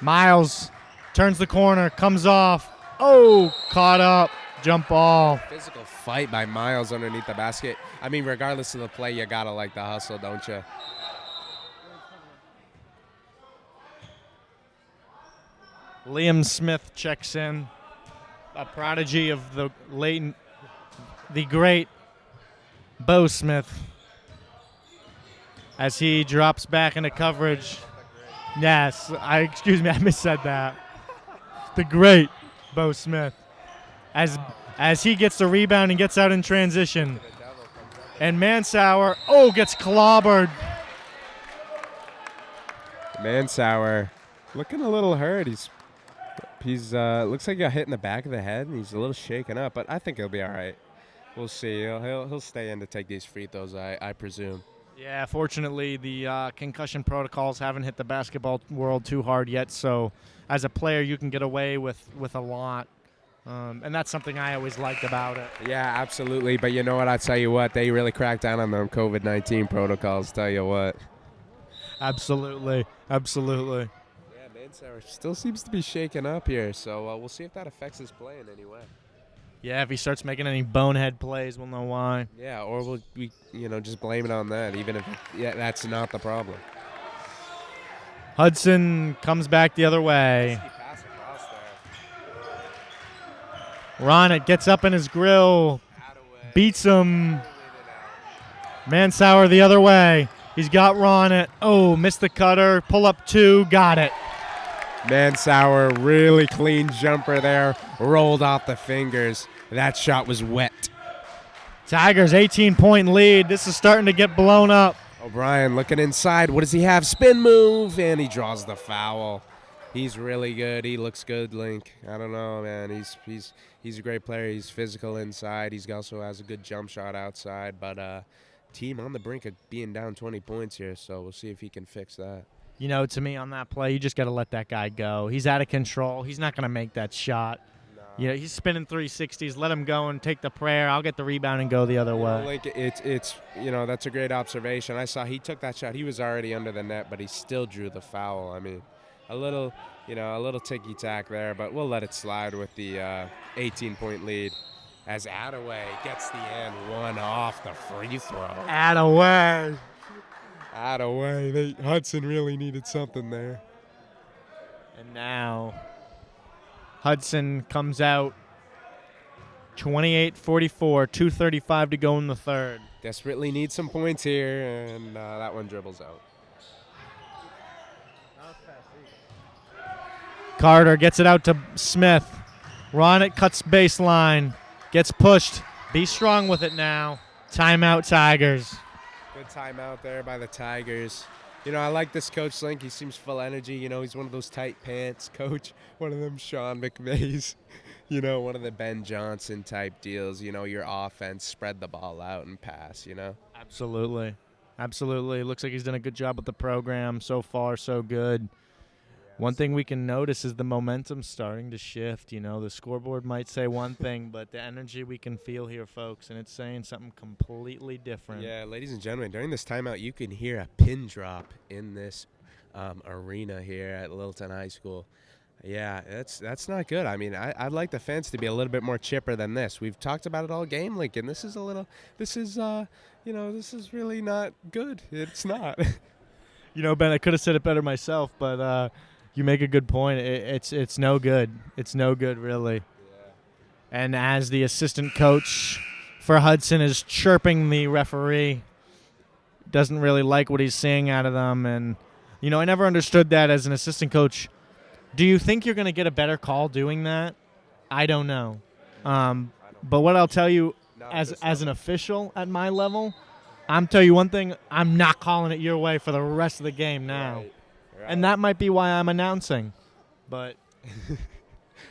Miles turns the corner, comes off. Oh, caught up. Jump ball. Physical fight by Miles underneath the basket. I mean, regardless of the play, you gotta like the hustle, don't you? Liam Smith checks in, a prodigy of the great Bo Smith, as he drops back into coverage. Yes, I missaid that. The great Bo Smith, as he gets the rebound and gets out in transition, and Mansauer, gets clobbered. Mansauer looking a little hurt. He's looks like he got hit in the back of the head, and he's a little shaken up, but I think he'll be all right. We'll see. He'll stay in to take these free throws, I presume. Yeah, fortunately, the concussion protocols haven't hit the basketball world too hard yet, so as a player, you can get away with a lot, and that's something I always liked about it. Yeah, absolutely, but you know what? I'll tell you what. They really cracked down on them COVID-19 protocols, tell you what. Absolutely. Mansauer still seems to be shaken up here, so we'll see if that affects his play in any way. Yeah, if he starts making any bonehead plays, we'll know why. Yeah, or we just blame it on that, even if that's not the problem. Hudson comes back the other way. Ronnet gets up in his grill, beats him. Mansauer the other way. He's got Ronnet. Oh, missed the cutter. Pull up two, got it. Mansauer, really clean jumper there, rolled off the fingers. That shot was wet. Tigers 18-point lead. This is starting to get blown up. O'Brien looking inside. What does he have? Spin move, and he draws the foul. He's really good. He looks good, Link. I don't know, man. He's a great player. He's physical inside. He also has a good jump shot outside. But team on the brink of being down 20 points here, so we'll see if he can fix that. To me on that play, you just got to let that guy go. He's out of control. He's not going to make that shot. No. He's spinning 360s. Let him go and take the prayer. I'll get the rebound and go the other way. Like it's that's a great observation. I saw he took that shot. He was already under the net, but he still drew the foul. I mean, a little ticky-tack there, but we'll let it slide with the 18-point lead as Attaway gets the end one off the free throw. Attaway. Hudson really needed something there. And now Hudson comes out 28-44, 2:35 to go in the third. Desperately needs some points here, and that one dribbles out. Carter gets it out to Smith. Ronnet cuts baseline, gets pushed. Be strong with it now. Timeout, Tigers. Good timeout there by the Tigers. I like this coach, Link. He seems full energy. He's one of those tight pants coach, one of them Sean McVays, one of the Ben Johnson type deals. Your offense, spread the ball out and pass, Absolutely. Looks like he's done a good job with the program. So far, so good. One thing we can notice is the momentum starting to shift. You know, the scoreboard might say one thing, but the energy we can feel here, folks, and it's saying something completely different. Yeah, ladies and gentlemen, during this timeout, you can hear a pin drop in this arena here at Littleton High School. Yeah, that's not good. I mean, I'd like the fans to be a little bit more chipper than this. We've talked about it all game, Lincoln. This is really not good. It's not. You know, Ben, I could have said it better myself, but you make a good point. It's no good. It's no good, really. Yeah. And as the assistant coach for Hudson is chirping the referee, doesn't really like what he's seeing out of them. And, you know, I never understood that as an assistant coach. Do you think you're going to get a better call doing that? I don't know. But what I'll tell you as an official at my level, I'm tell you one thing, I'm not calling it your way for the rest of the game now. Right. And that might be why I'm announcing. But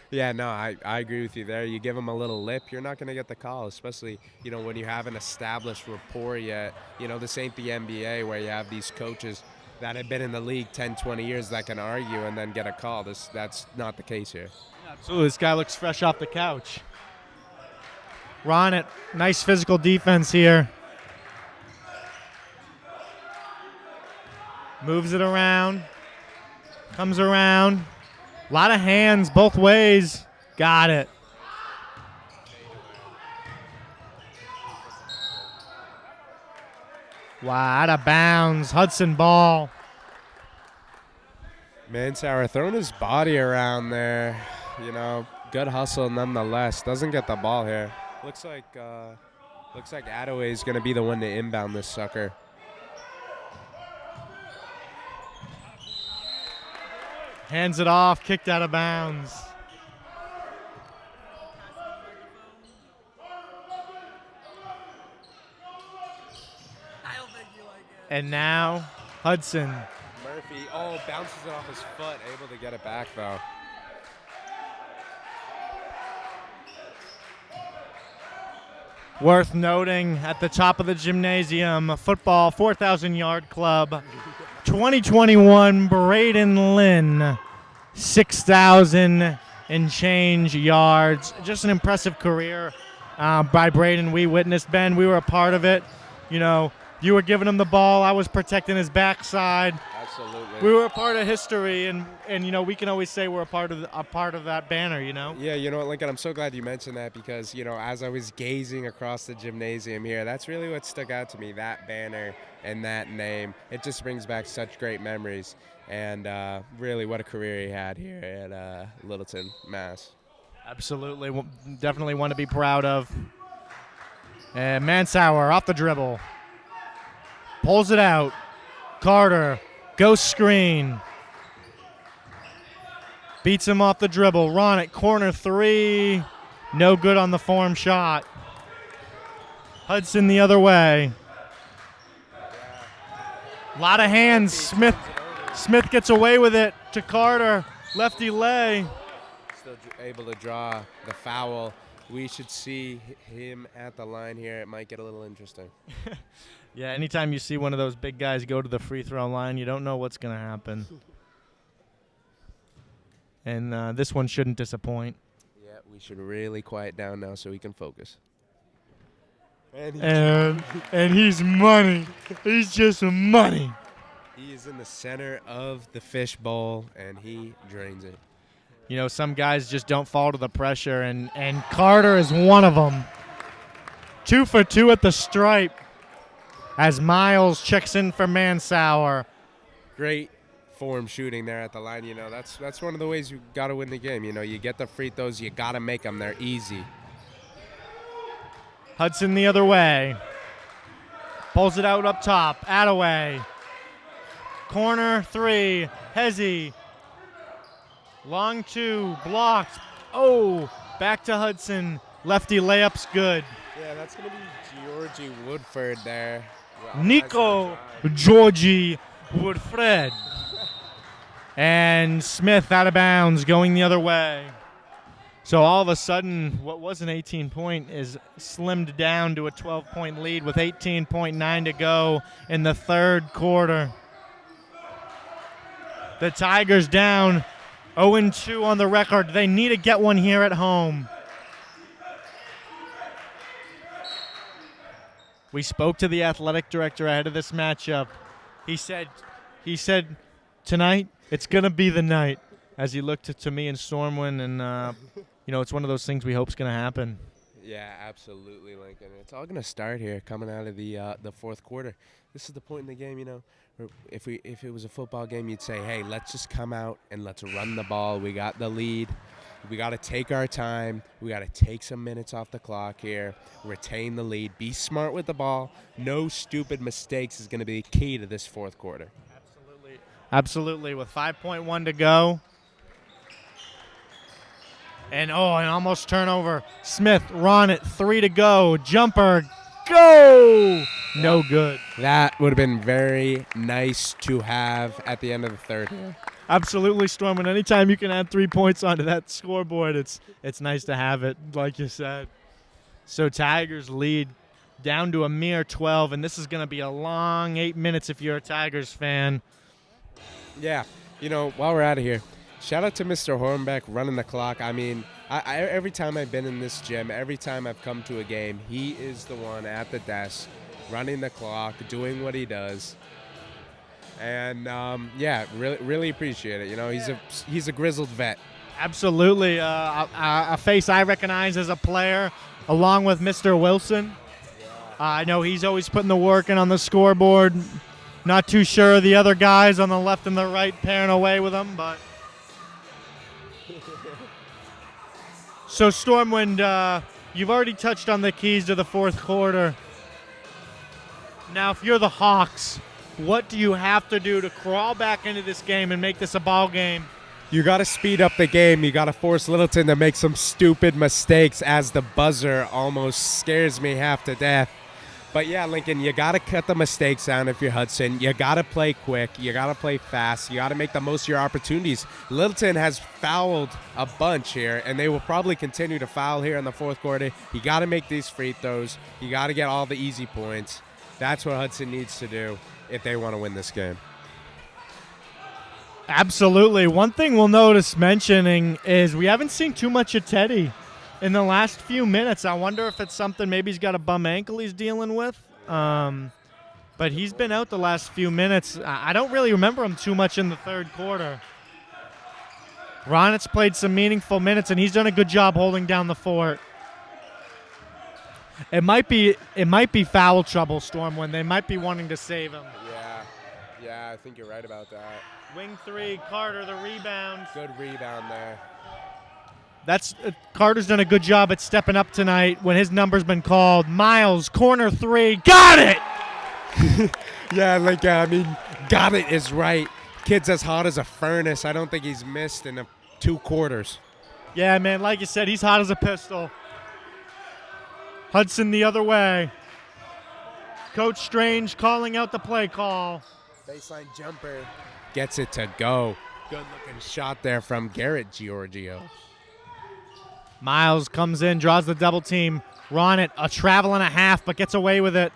yeah, no, I agree with you there. You give them a little lip, you're not going to get the call, especially, you know, when you have an established rapport yet. You know, this ain't the NBA where you have these coaches that have been in the league 10, 20 years that can argue and then get a call. That's not the case here. absolutely, this guy looks fresh off the couch. Ron, nice physical defense here. Moves it around. Comes around. A lot of hands both ways. Got it. Wow, out of bounds. Hudson ball. Mansauer throwing his body around there. You know, good hustle nonetheless. Doesn't get the ball here. Looks like Attaway is going to be the one to inbound this sucker. Hands it off, kicked out of bounds. And now Hudson. Murphy, bounces it off his foot, able to get it back though. Worth noting at the top of the gymnasium, football 4,000-yard club, 2021 Braden Lynn, 6,000 and change yards. Just an impressive career by Braden. We witnessed, Ben. We were a part of it. You know, you were giving him the ball. I was protecting his backside. Absolutely. We were a part of history, and you know, we can always say we're a part of that banner, you know? Yeah, you know what, Lincoln, I'm so glad you mentioned that because, you know, as I was gazing across the gymnasium here, that's really what stuck out to me, that banner and that name. It just brings back such great memories, and really what a career he had here at Littleton, Mass. Absolutely. Definitely one to be proud of. And Mansauer off the dribble. Pulls it out. Carter. Ghost screen. Beats him off the dribble. Ron at corner three. No good on the form shot. Hudson the other way. A lot of hands. Smith gets away with it to Carter. Lefty lay. Still able to draw the foul. We should see him at the line here. It might get a little interesting. Yeah, anytime you see one of those big guys go to the free throw line, you don't know what's going to happen. And this one shouldn't disappoint. Yeah, we should really quiet down now so we can focus. And he's money. He's just money. He is in the center of the fish bowl, and he drains it. You know, some guys just don't fall to the pressure, and Carter is one of them. 2 for 2 at the stripe as Miles checks in for Mansauer. Great form shooting there at the line. You know, that's one of the ways you got to win the game. You know, you get the free throws, you got to make them. They're easy. Hudson the other way. Pulls it out up top. Attaway. Corner three. Hezzy. Long two. Blocked. Oh, back to Hudson. Lefty layup's good. Yeah, that's going to be Georgie Woodford there. Wow, Nico nice try. Georgie Woodfred. And Smith out of bounds going the other way. So all of a sudden, what was an 18-point is slimmed down to a 12-point lead with 18.9 to go in the third quarter. The Tigers down 0-2 on the record. They need to get one here at home. We spoke to the athletic director ahead of this matchup. He said tonight it's going to be the night, as he looked to me and Stormwind, and it's one of those things we hope is going to happen. Yeah, absolutely, Lincoln. It's all going to start here coming out of the fourth quarter. This is the point in the game, where if it was a football game, you'd say, hey, let's just come out and let's run the ball. We got the lead. We got to take our time. We got to take some minutes off the clock here, retain the lead, be smart with the ball. No stupid mistakes is going to be key to this fourth quarter. Absolutely. With 5.1 to go. And an almost turnover. Smith, Ronnet, 3 to go. Jumper, go! No good. That would have been very nice to have at the end of the third. Absolutely, Storm. And anytime you can add 3 points onto that scoreboard, it's nice to have it, like you said. So Tigers lead down to a mere 12, and this is going to be a long 8 minutes if you're a Tigers fan. Yeah, while we're out of here, shout out to Mr. Hornbeck running the clock. I mean, I every time I've been in this gym, every time I've come to a game, he is the one at the desk running the clock, doing what he does. And, really appreciate it. He's a grizzled vet. Absolutely. A face I recognize as a player, along with Mr. Wilson. I know he's always putting the work in on the scoreboard. Not too sure the other guys on the left and the right pairing away with him, but... So, Stormwind, you've already touched on the keys to the fourth quarter. Now, if you're the Hawks, what do you have to do to crawl back into this game and make this a ball game? You got to speed up the game. You got to force Littleton to make some stupid mistakes, as the buzzer almost scares me half to death. But, yeah, Lincoln, you got to cut the mistakes down if you're Hudson. You got to play quick. You got to play fast. You got to make the most of your opportunities. Littleton has fouled a bunch here, and they will probably continue to foul here in the fourth quarter. You got to make these free throws. You got to get all the easy points. That's what Hudson needs to do if they want to win this game. Absolutely. One thing we'll notice mentioning is we haven't seen too much of Teddy in the last few minutes. I wonder if it's something, maybe he's got a bum ankle he's dealing with. But he's been out the last few minutes. I don't really remember him too much in the third quarter. Ronnett's played some meaningful minutes, and he's done a good job holding down the fort. It might be foul trouble, Stormwind. They might be wanting to save him. Yeah, I think you're right about that. Wing 3, Carter, the rebound. Good rebound there. Carter's done a good job at stepping up tonight when his number's been called. Miles, corner 3, got it! Yeah, got it is right. Kid's as hot as a furnace. I don't think he's missed in 2 quarters. Yeah, man, like you said, he's hot as a pistol. Hudson the other way. Coach Strange calling out the play call. Baseline jumper. Gets it to go. Good-looking shot there from Garrett Giorgio. Miles comes in, draws the double team. Ronnet, a travel and a half, but gets away with it.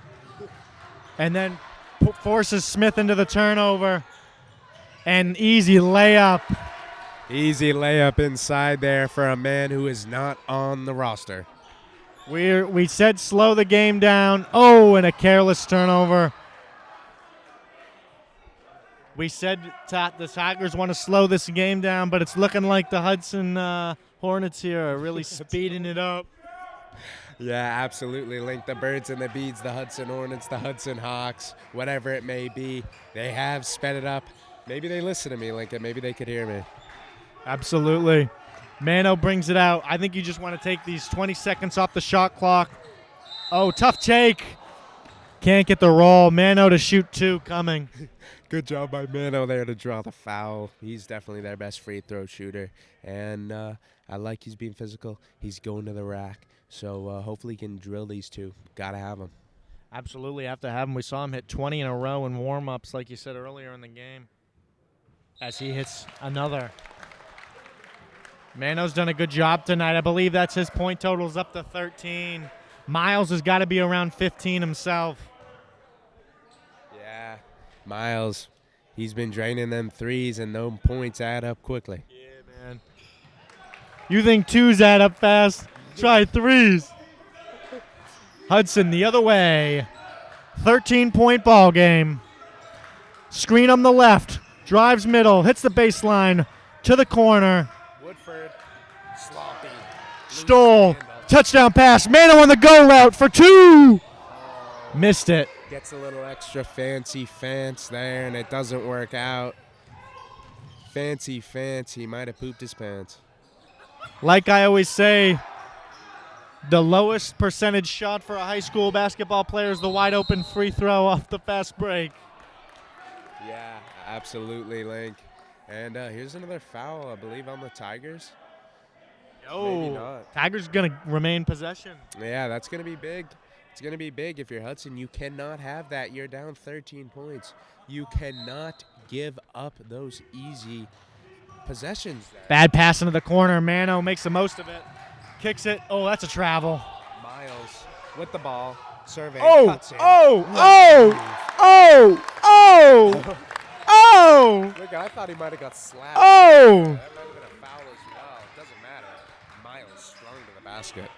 And then forces Smith into the turnover. And easy layup. Easy layup inside there for a man who is not on the roster. We said slow the game down. Oh, and a careless turnover. We said the Tigers want to slow this game down, but it's looking like the Hudson Hornets here are really speeding it up. Yeah, absolutely. Link the Birds and the Beads, the Hudson Hornets, the Hudson Hawks, whatever it may be. They have sped it up. Maybe they listen to me, Lincoln. Maybe they could hear me. Absolutely. Mano brings it out. I think you just want to take these 20 seconds off the shot clock. Oh, tough take. Can't get the roll. Mano to shoot 2 coming. Good job by Mano there to draw the foul. He's definitely their best free throw shooter. And I like he's being physical. He's going to the rack. So hopefully he can drill these 2. Got to have him. Absolutely have to have him. We saw him hit 20 in a row in warm-ups, like you said earlier in the game, as he hits another. Mano's done a good job tonight. I believe that's his point totals up to 13. Miles has got to be around 15 himself. Yeah, Miles. He's been draining them threes, and those points add up quickly. Yeah, man. You think twos add up fast? Try threes. Hudson the other way. 13-point ball game. Screen on the left. Drives middle. Hits the baseline. To the corner. Woodford, sloppy. Stole. Touchdown pass. Mano on the go route for 2. Missed it. Gets a little extra fancy there, and it doesn't work out. Fancy. He might have pooped his pants. Like I always say, the lowest percentage shot for a high school basketball player is the wide open free throw off the fast break. Yeah, absolutely, Link. And here's another foul, I believe, on the Tigers. Maybe not. Tigers going to remain possession. Yeah, that's going to be big. It's going to be big if you're Hudson. You cannot have that. You're down 13 points. You cannot give up those easy possessions there. Bad pass into the corner. Mano makes the most of it. Kicks it. Oh, that's a travel. Miles with the ball. Survey. Oh, Cuts in. Look, I thought he might have got slapped. Oh. That might have been a foul as well. It doesn't matter. Miles strung to the basket.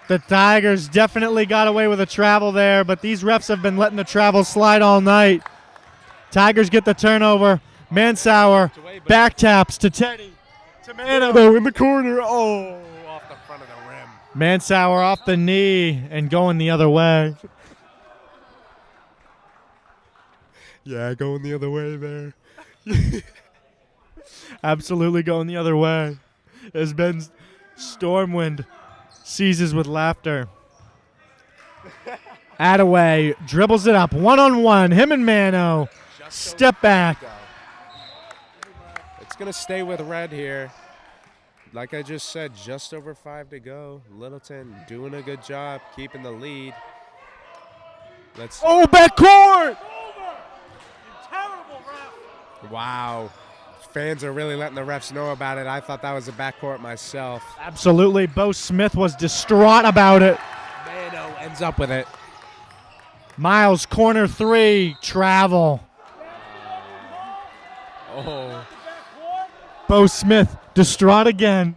The Tigers definitely got away with a travel there, but these refs have been letting the travel slide all night. Tigers get the turnover. Mansauer back taps to Teddy. To Mano in the corner. Oh. Off the front of the rim. Mansauer off the knee and going the other way. Yeah, going the other way there. Absolutely going the other way. As Ben Stormwind seizes with laughter. Attaway dribbles it up. One-on-one. Him and Mano. Step back. It's going to stay with red here. Like I just said, just over 5 to go. Littleton doing a good job keeping the lead. Oh, backcourt! Terrible ref. Wow. Fans are really letting the refs know about it. I thought that was a backcourt myself. Absolutely. Bo Smith was distraught about it. Mano ends up with it. Miles, corner 3, travel. Oh. Bo Smith, distraught again.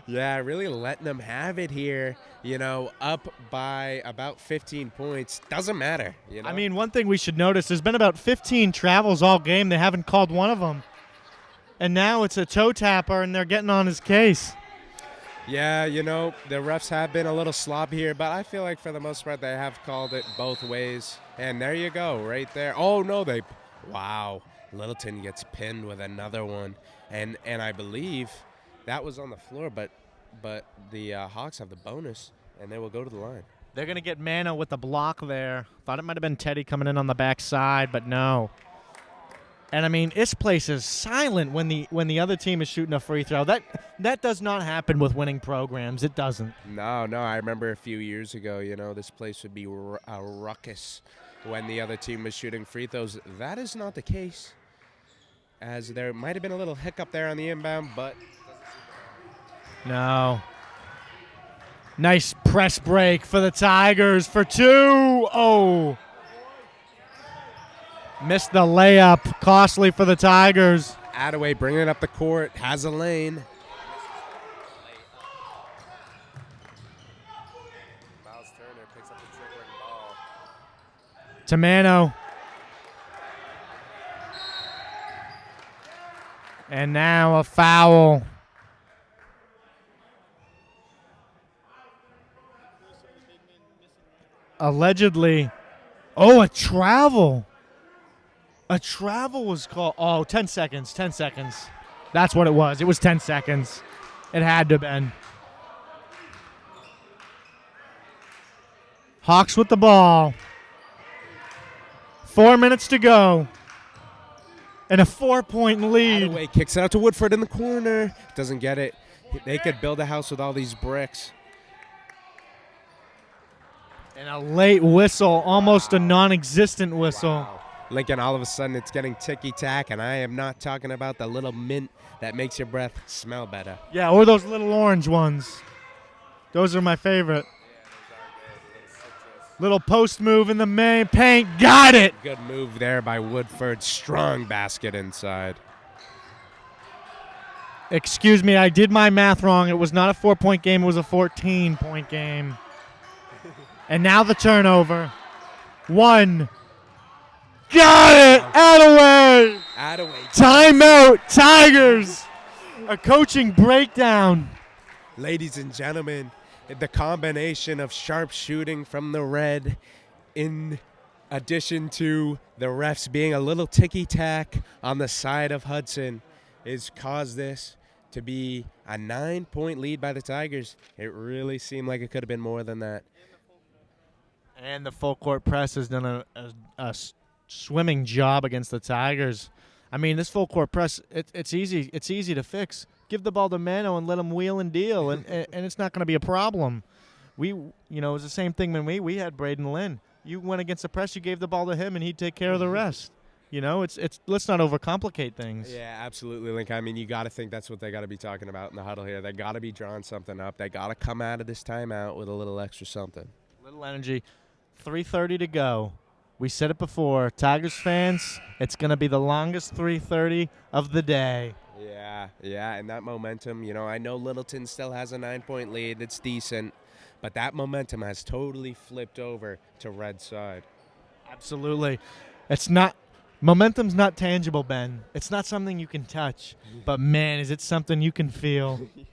Yeah, really letting them have it here. You know, up by about 15 points. Doesn't matter. You know? I mean, one thing we should notice, there's been about 15 travels all game. They haven't called one of them. And now it's a toe tapper, and they're getting on his case. Yeah, you know, the refs have been a little sloppy here, but I feel like for the most part they have called it both ways. And there you go, right there. Oh, no, wow. Littleton gets pinned with another one. And I believe that was on the floor, but the Hawks have the bonus, and they will go to the line. They're going to get Mano with the block there. Thought it might have been Teddy coming in on the backside, but no. And, I mean, this place is silent when the other team is shooting a free throw. That does not happen with winning programs. It doesn't. No, I remember a few years ago, you know, this place would be a ruckus when the other team was shooting free throws. That is not the case, as there might have been a little hiccup there on the inbound, but no. Nice press break for the Tigers for 2. Oh. Missed the layup. Costly for the Tigers. Attaway bringing it up the court. Has a lane. Miles Turner picks up the trick ball. To Mano. And now a foul. Allegedly. Oh, a travel. A travel was called. Oh, 10 seconds. 10 seconds. That's what it was. It was 10 seconds. It had to have been. Hawks with the ball. 4 minutes to go. And a 4-point lead. Attaway kicks it out to Woodford in the corner. Doesn't get it. They could build a house with all these bricks. And a late whistle. Almost a non-existent whistle. Wow. Lincoln, all of a sudden, it's getting ticky-tack, and I am not talking about the little mint that makes your breath smell better. Yeah, or those little orange ones. Those are my favorite. Yeah, those are good. Little post move in the main paint. Got it. Good move there by Woodford. Strong basket inside. Excuse me, I did my math wrong. It was not a 4-point game. It was a 14-point game. And now the turnover. 1. Got it. Attaway. Attaway. Timeout. Tigers. A coaching breakdown. Ladies and gentlemen, the combination of sharp shooting from the Red in addition to the refs being a little ticky-tack on the side of Hudson has caused this to be a 9-point lead by the Tigers. It really seemed like it could have been more than that. And the full court press has done a swimming job against the Tigers. I mean, this full court press, it's easy. It's easy to fix. Give the ball to Mano and let him wheel and deal, and it's not going to be a problem. It was the same thing when we had Braden Lynn. You went against the press, you gave the ball to him, and he'd take care of the rest. It's let's not overcomplicate things. Yeah, absolutely, Link. I mean, you got to think that's what they got to be talking about in the huddle here. They got to be drawing something up. They got to come out of this timeout with a little extra something. Little energy. 3:30 to go. We said it before. Tigers fans, it's going to be the longest 3:30 of the day. Yeah, and that momentum, I know Littleton still has a 9-point lead. It's decent, but that momentum has totally flipped over to Red side. Absolutely. Momentum's not tangible, Ben. It's not something you can touch, but man, is it something you can feel. Yeah.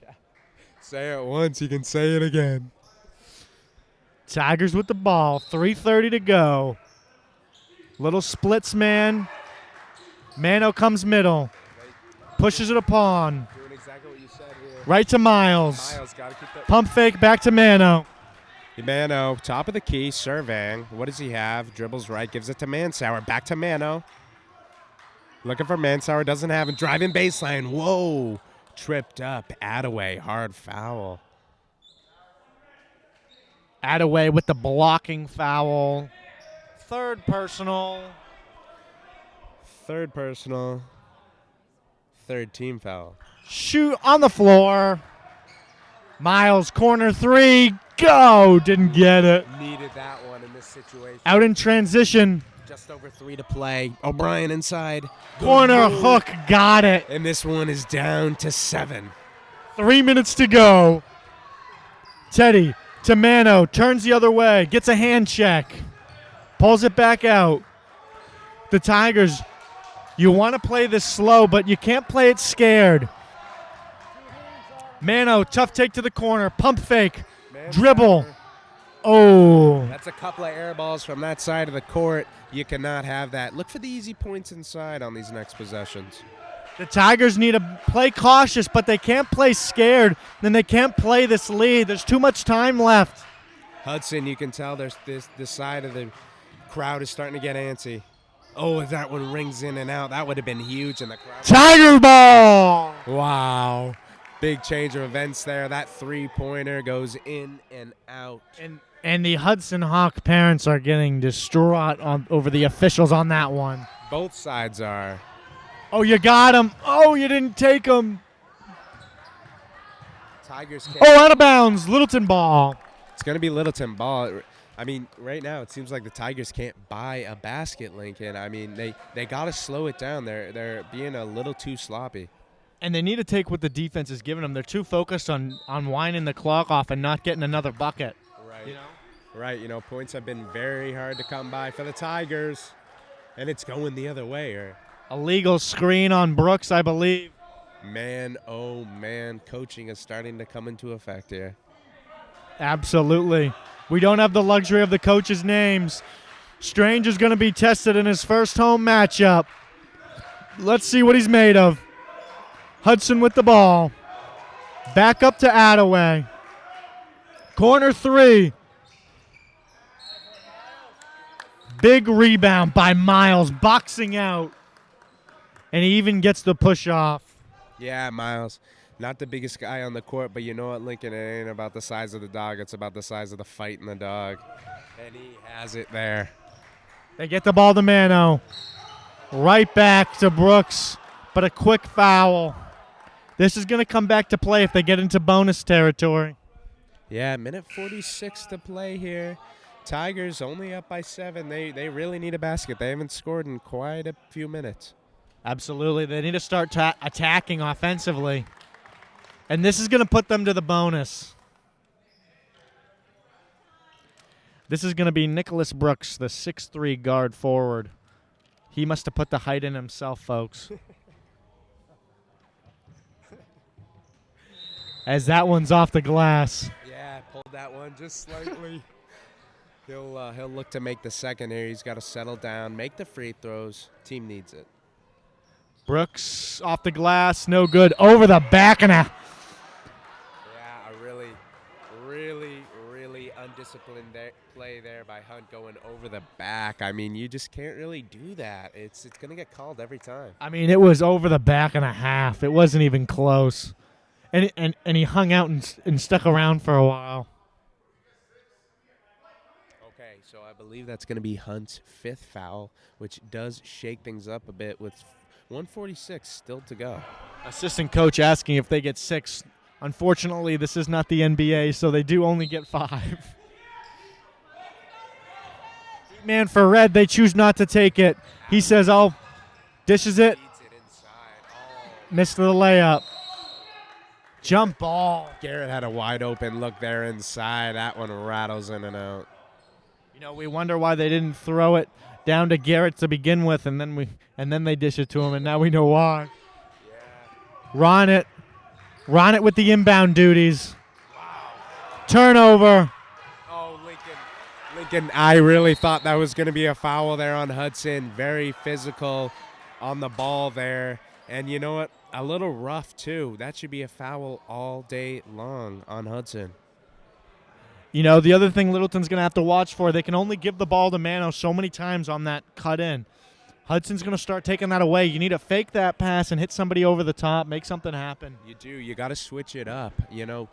Say it once, you can say it again. Tigers with the ball, 3:30 to go. Little splits, man. Mano comes middle. Pushes it upon. Doing exactly what you said here. Right to Miles. Miles got to keep that. Pump fake back to Mano. Mano, top of the key, surveying. What does he have? Dribbles right, gives it to Mansauer. Back to Mano. Looking for Mansauer, doesn't have him. Driving baseline. Whoa. Tripped up. Attaway, hard foul. Attaway with the blocking foul. Third personal. Third personal. Third team foul. Shoot on the floor. Miles, corner 3. Go. Didn't get it. Needed that one in this situation. Out in transition. Just over 3 to play. O'Brien inside. Corner hook. Got it. And this one is down to 7. 3 minutes to go. Teddy to Mano. Turns the other way. Gets a hand check. Pulls it back out. The Tigers, you want to play this slow, but you can't play it scared. Mano, tough take to the corner. Pump fake. Dribble. Oh. That's a couple of air balls from that side of the court. You cannot have that. Look for the easy points inside on these next possessions. The Tigers need to play cautious, but they can't play scared. Then they can't play this lead. There's too much time left. Hudson, you can tell there's this side of the crowd is starting to get antsy. Oh, if that one rings in and out, that would have been huge in the crowd. Tiger ball! Wow. Big change of events there. That three-pointer goes in and out. And the Hudson Hawk parents are getting distraught over the officials on that one. Both sides are. Oh, you got him. Oh, you didn't take him. Tigers can't. Oh, out of bounds. Littleton ball. It's going to be Littleton ball. I mean, right now it seems like the Tigers can't buy a basket, Lincoln. I mean, they got to slow it down. They're being a little too sloppy. And they need to take what the defense is giving them. They're too focused on winding the clock off and not getting another bucket. Right. You know? Right. Points have been very hard to come by for the Tigers. And it's going the other way. A legal screen on Brooks, I believe. Man, oh, man. Coaching is starting to come into effect here. Absolutely. We don't have the luxury of the coaches' names. Strange is going to be tested in his first home matchup. Let's see what he's made of. Hudson with the ball. Back up to Attaway. Corner 3. Big rebound by Miles, boxing out. And he even gets the push off. Yeah, Miles. Not the biggest guy on the court, but you know what, Lincoln? It ain't about the size of the dog. It's about the size of the fight in the dog. And he has it there. They get the ball to Mano. Right back to Brooks, but a quick foul. This is going to come back to play if they get into bonus territory. Yeah, minute 46 to play here. Tigers only up by 7. They really need a basket. They haven't scored in quite a few minutes. Absolutely. They need to start attacking offensively. And this is going to put them to the bonus. This is going to be Nicholas Brooks, the 6'3" guard forward. He must have put the height in himself, folks. As that one's off the glass. Yeah, pulled that one just slightly. He'll look to make the second here. He's got to settle down, make the free throws. Team needs it. Brooks off the glass, no good. Over the back and a... Yeah, a really undisciplined play there by Hunt going over the back. I mean, you just can't really do that. It's going to get called every time. I mean, it was over the back and a half. It wasn't even close. And he hung out and stuck around for a while. Okay, so I believe that's going to be Hunt's 5th foul, which does shake things up a bit with 1:46 still to go. Assistant coach asking if they get 6. Unfortunately, this is not the NBA, so they do only get 5. Man for red, they choose not to take it. He says, oh, dishes it. Missed the layup. Jump ball. Garrett had a wide open look there inside. That one rattles in and out. You know, we wonder why they didn't throw it down to Garrett to begin with, and then they dish it to him, and now we know why. Yeah. Ron it with the inbound duties. Wow. Turnover. Oh, Lincoln, I really thought that was going to be a foul there on Hudson. Very physical on the ball there. And you know what? A little rough, too. That should be a foul all day long on Hudson. You know, the other thing Littleton's going to have to watch for, they can only give the ball to Mano so many times on that cut in. Hudson's going to start taking that away. You need to fake that pass and hit somebody over the top, make something happen. You do. You got to switch it up. You know,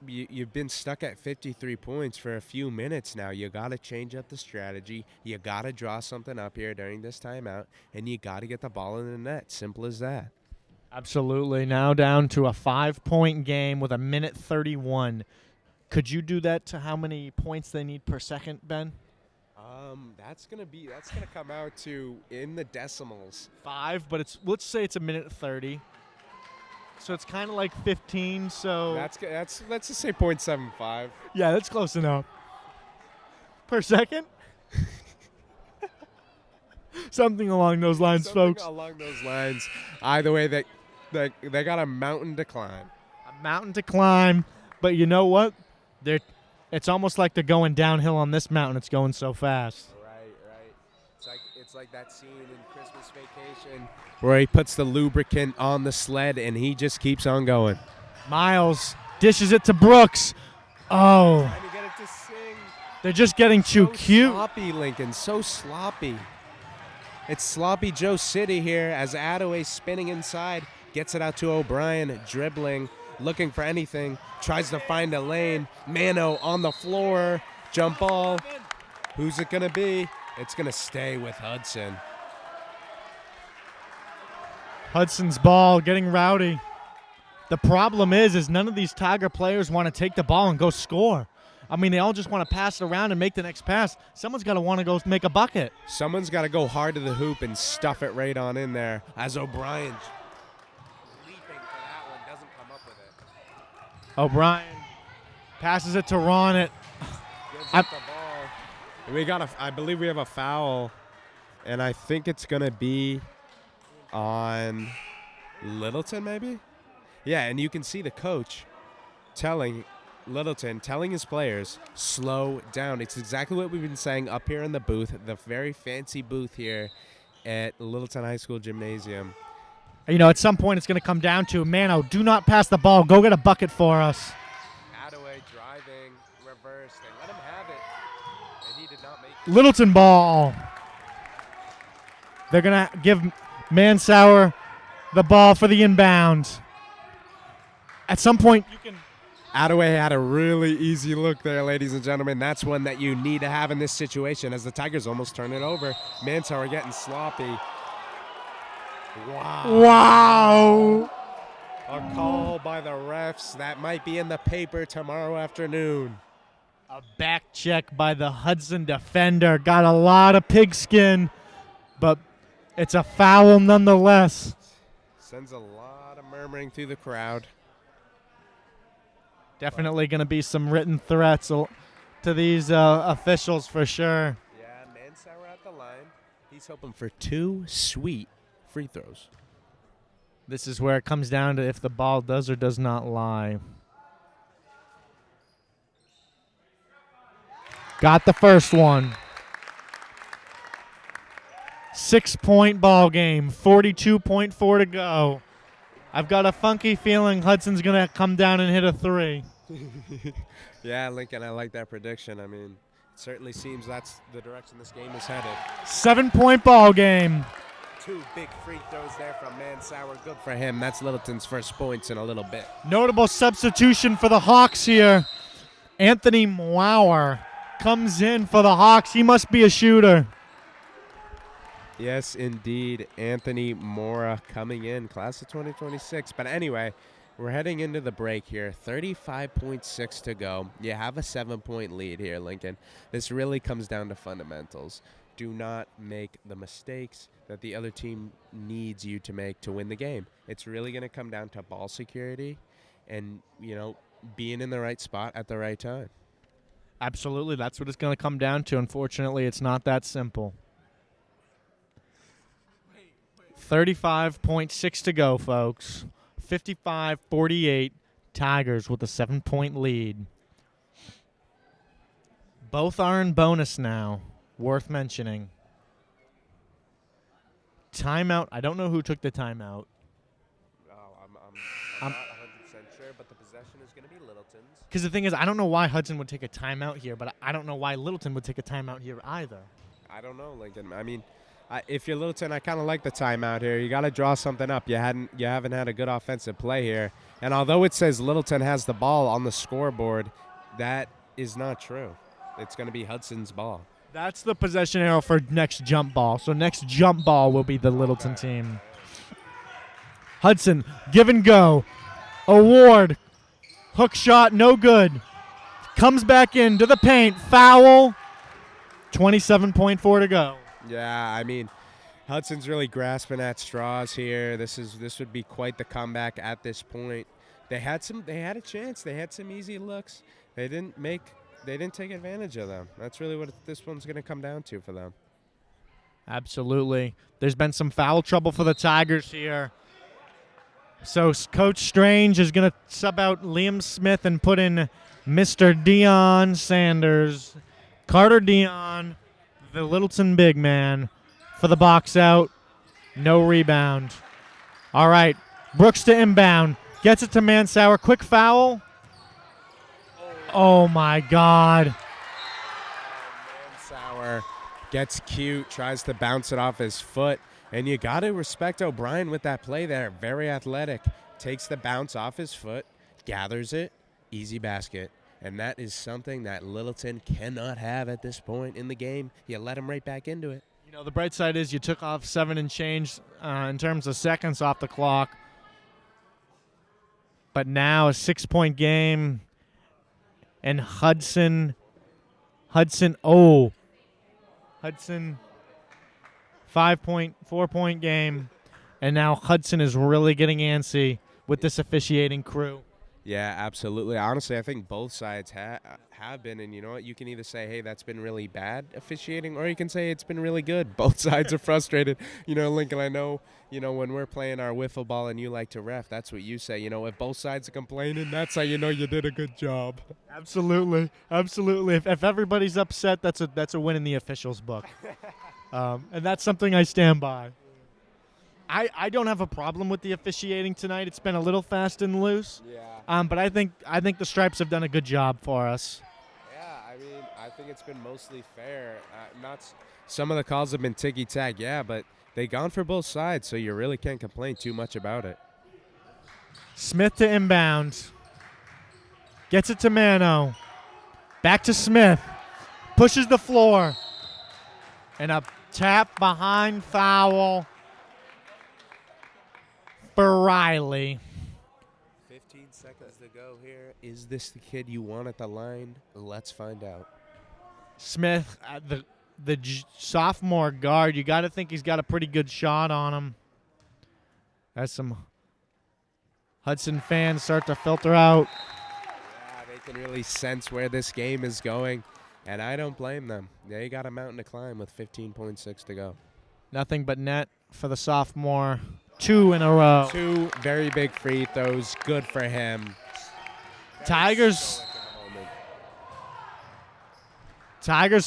you've been stuck at 53 points for a few minutes now. You got to change up the strategy. You got to draw something up here during this timeout, and you got to get the ball in the net. Simple as that. Absolutely. Now down to a 5-point game with 1:31. Could you do that to how many points they need per second, Ben? That's gonna come out to in the decimals. 5, but let's say it's 1:30. So it's kind of like 15. So let's just say 0.75. Yeah, that's close enough. Per second. Something along those lines, folks. Along those lines. Either way, they got a mountain to climb. A mountain to climb, but you know what? It's almost like they're going downhill on this mountain. It's going so fast. Right. It's like that scene in Christmas Vacation where he puts the lubricant on the sled and he just keeps on going. Miles dishes it to Brooks. Oh. Trying to get it to sing. They're just getting too cute. Sloppy, Lincoln. So sloppy. It's Sloppy Joe City here as Attaway spinning inside. Gets it out to O'Brien, dribbling, looking for anything. Tries to find a lane. Mano on the floor. Jump ball. Who's it going to be? It's going to stay with Hudson. Hudson's ball getting rowdy. The problem is none of these Tiger players want to take the ball and go score. I mean, they all just want to pass it around and make the next pass. Someone's got to want to go make a bucket. Someone's got to go hard to the hoop and stuff it right on in there as O'Brien leaping for that one, doesn't come up with it. O'Brien passes it to Ron. Gives up the ball. I believe we have a foul, and I think it's going to be on Littleton maybe? Yeah, and you can see the coach telling his players, slow down. It's exactly what we've been saying up here in the booth, the very fancy booth here at Littleton High School Gymnasium. You know, at some point it's going to come down to, Mano, do not pass the ball. Go get a bucket for us. Attaway driving, reverse. They let him have it, and he did not make it. Littleton ball. They're going to give Mansour the ball for the inbound. At some point, you can... Attaway had a really easy look there, ladies and gentlemen. That's one that you need to have in this situation as the Tigers almost turn it over. Mansour getting sloppy. Wow. A call by the refs that might be in the paper tomorrow afternoon. A back check by the Hudson defender. Got a lot of pigskin, but it's a foul nonetheless. Sends a lot of murmuring through the crowd. Definitely going to be some written threats to these officials for sure. Yeah, Mansauer at the line. He's hoping for 2 sweet free throws. This is where it comes down to if the ball does or does not lie. Got the first one. 6-point ball game, 42.4 to go. I've got a funky feeling Hudson's going to come down and hit a 3. Yeah, Lincoln, I like that prediction. I mean, it certainly seems that's the direction this game is headed. 7-point ball game. 2 big free throws there from Mansauer. Good for him. That's Littleton's first points in a little bit. Notable substitution for the Hawks here. Anthony Mauer comes in for the Hawks. He must be a shooter. Yes, indeed. Anthony Mora coming in, class of 2026. But anyway, we're heading into the break here. 35.6 to go. You have a 7-point lead here, Lincoln. This really comes down to fundamentals. Do not make the mistakes that the other team needs you to make to win the game. It's really going to come down to ball security and, being in the right spot at the right time. Absolutely. That's what it's going to come down to. Unfortunately, it's not that simple. 35.6 to go, folks. 55-48. Tigers with a 7-point lead. Both are in bonus now. Worth mentioning. Timeout. I don't know who took the timeout. I'm not 100% sure, but the possession is going to be Littleton's. Because the thing is, I don't know why Hudson would take a timeout here, but I don't know why Littleton would take a timeout here either. I don't know, Lincoln. I mean, if you're Littleton, I kind of like the timeout here. You got to draw something up. You haven't had a good offensive play here. And although it says Littleton has the ball on the scoreboard, that is not true. It's going to be Hudson's ball. That's the possession arrow for next jump ball. So next jump ball will be the Littleton team. Hudson, give and go. Award. Hook shot, no good. Comes back into the paint. Foul. 27.4 to go. Yeah, I mean, Hudson's really grasping at straws here. This would be quite the comeback at this point. They had a chance. They had some easy looks. They didn't take advantage of them. That's really what this one's going to come down to for them. Absolutely. There's been some foul trouble for the Tigers here. So Coach Strange is going to sub out Liam Smith and put in Mr. Deion Sanders. Carter Deion, the Littleton big man, for the box out. No rebound. All right. Brooks to inbound. Gets it to Mansauer. Quick foul. Oh, my God. Mansauer gets cute, tries to bounce it off his foot. And you got to respect O'Brien with that play there. Very athletic. Takes the bounce off his foot, gathers it, easy basket. And that is something that Littleton cannot have at this point in the game. You let him right back into it. You know, the bright side is you took off 7 and change in terms of seconds off the clock. But now a 6-point game. And Hudson, 4-point game. And now Hudson is really getting antsy with this officiating crew. Yeah, absolutely. Honestly, I think both sides have been. And you know what? You can either say, hey, that's been really bad officiating, or you can say it's been really good. Both sides are frustrated. Lincoln, I know, when we're playing our wiffle ball and you like to ref, that's what you say. If both sides are complaining, that's how you know you did a good job. Absolutely. Absolutely. If everybody's upset, that's a win in the officials' book. And that's something I stand by. I don't have a problem with the officiating tonight. It's been a little fast and loose. Yeah. But I think the Stripes have done a good job for us. Yeah, I think it's been mostly fair. Some of the calls have been ticky-tack, yeah, but they gone for both sides, so you really can't complain too much about it. Smith to inbound. Gets it to Mano. Back to Smith. Pushes the floor. And a tap behind foul for Riley. 15 seconds to go here. Is this the kid you want at the line? Let's find out. Smith, the sophomore guard, you got to think he's got a pretty good shot on him. As some Hudson fans start to filter out. Yeah, they can really sense where this game is going, and I don't blame them. They got a mountain to climb with 15.6 to go. Nothing but net for the sophomore. 2 in a row. 2 very big free throws. Good for him. Tigers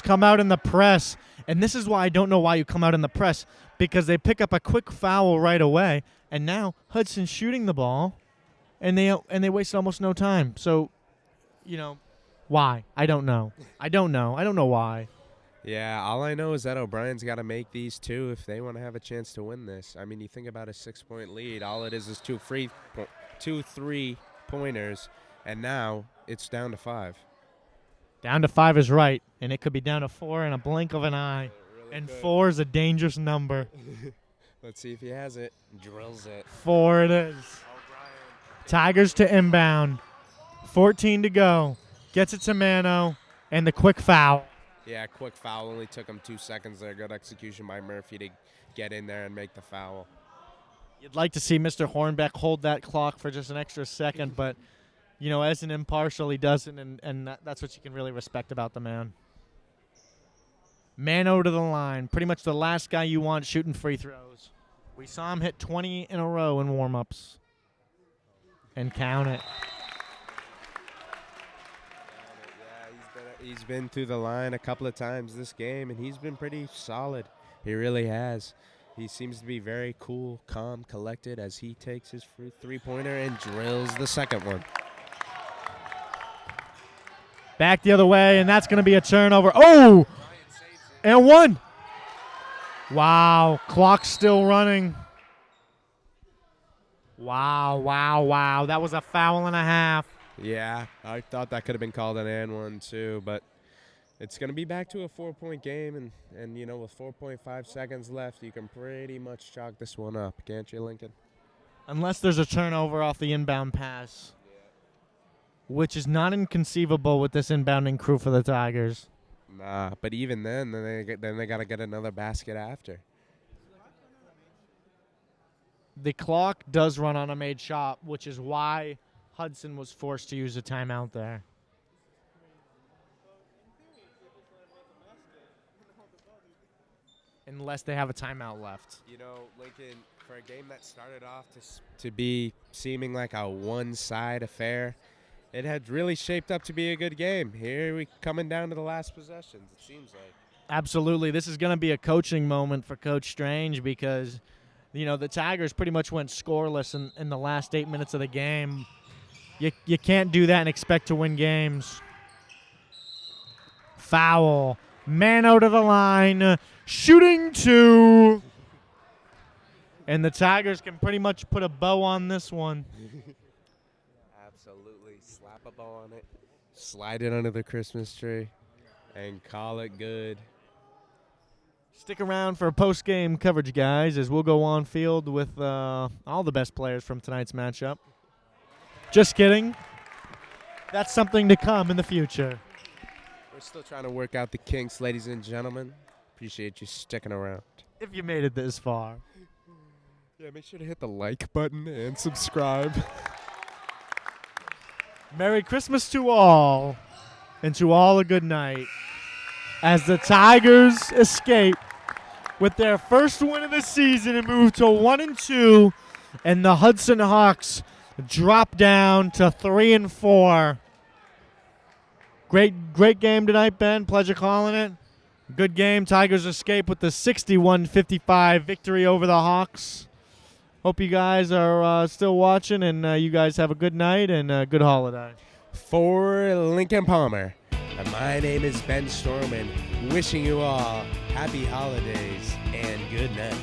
come out in the press, and this is why I don't know why you come out in the press, because they pick up a quick foul right away, and now Hudson's shooting the ball, and they wasted almost no time. So, why? I don't know. I don't know why. Yeah, all I know is that O'Brien's got to make these 2 if they want to have a chance to win this. I mean, you think about a 6-point lead. All it is 2 3-pointers, and now it's down to 5. Down to 5 is right, and it could be down to 4 in a blink of an eye. Really And could. 4 is a dangerous number. Let's see if he has it. Drills it. 4 it is. Tigers to inbound. 14 to go. Gets it to Mano, and the quick foul. Yeah, quick foul. Only took him 2 seconds there. Good execution by Murphy to get in there and make the foul. You'd like to see Mr. Hornbeck hold that clock for just an extra second, but, as an impartial, he doesn't, and that's what you can really respect about the man. Mano to the line. Pretty much the last guy you want shooting free throws. We saw him hit 20 in a row in warm-ups. And count it. He's been through the line a couple of times this game, and he's been pretty solid. He really has. He seems to be very cool, calm, collected as he takes his three-pointer and drills the second one. Back the other way, and that's going to be a turnover. Oh! And 1. Wow. Clock's still running. Wow. That was a foul and a half. Yeah, I thought that could have been called an and one too, but it's going to be back to a 4-point game, and with 4.5 seconds left, you can pretty much chalk this one up, can't you, Lincoln? Unless there's a turnover off the inbound pass, which is not inconceivable with this inbounding crew for the Tigers. Nah, but even then they got to get another basket after. The clock does run on a made shot, which is why Hudson was forced to use a timeout there. Unless they have a timeout left. Lincoln, for a game that started off to be seeming like a one-side affair, it had really shaped up to be a good game. Here we coming down to the last possessions, it seems like. Absolutely. This is going to be a coaching moment for Coach Strange because, the Tigers pretty much went scoreless in the last 8 minutes of the game. You can't do that and expect to win games. Foul. Mano to the line. Shooting 2. And the Tigers can pretty much put a bow on this one. Absolutely. Slap a bow on it. Slide it under the Christmas tree. And call it good. Stick around for post-game coverage, guys, as we'll go on field with all the best players from tonight's matchup. Just kidding. That's something to come in the future. We're still trying to work out the kinks, ladies and gentlemen. Appreciate you sticking around. If you made it this far. Yeah, make sure to hit the like button and subscribe. Merry Christmas to all, and to all a good night. As the Tigers escape with their first win of the season and move to 1-2, and the Hudson Hawks drop down to 3-4. Great game tonight, Ben. Pleasure calling it. Good game. Tigers escape with the 61-55 victory over the Hawks. Hope you guys are still watching, and you guys have a good night and a good holiday. For Lincoln Palmer, my name is Ben Storman, wishing you all happy holidays and good night.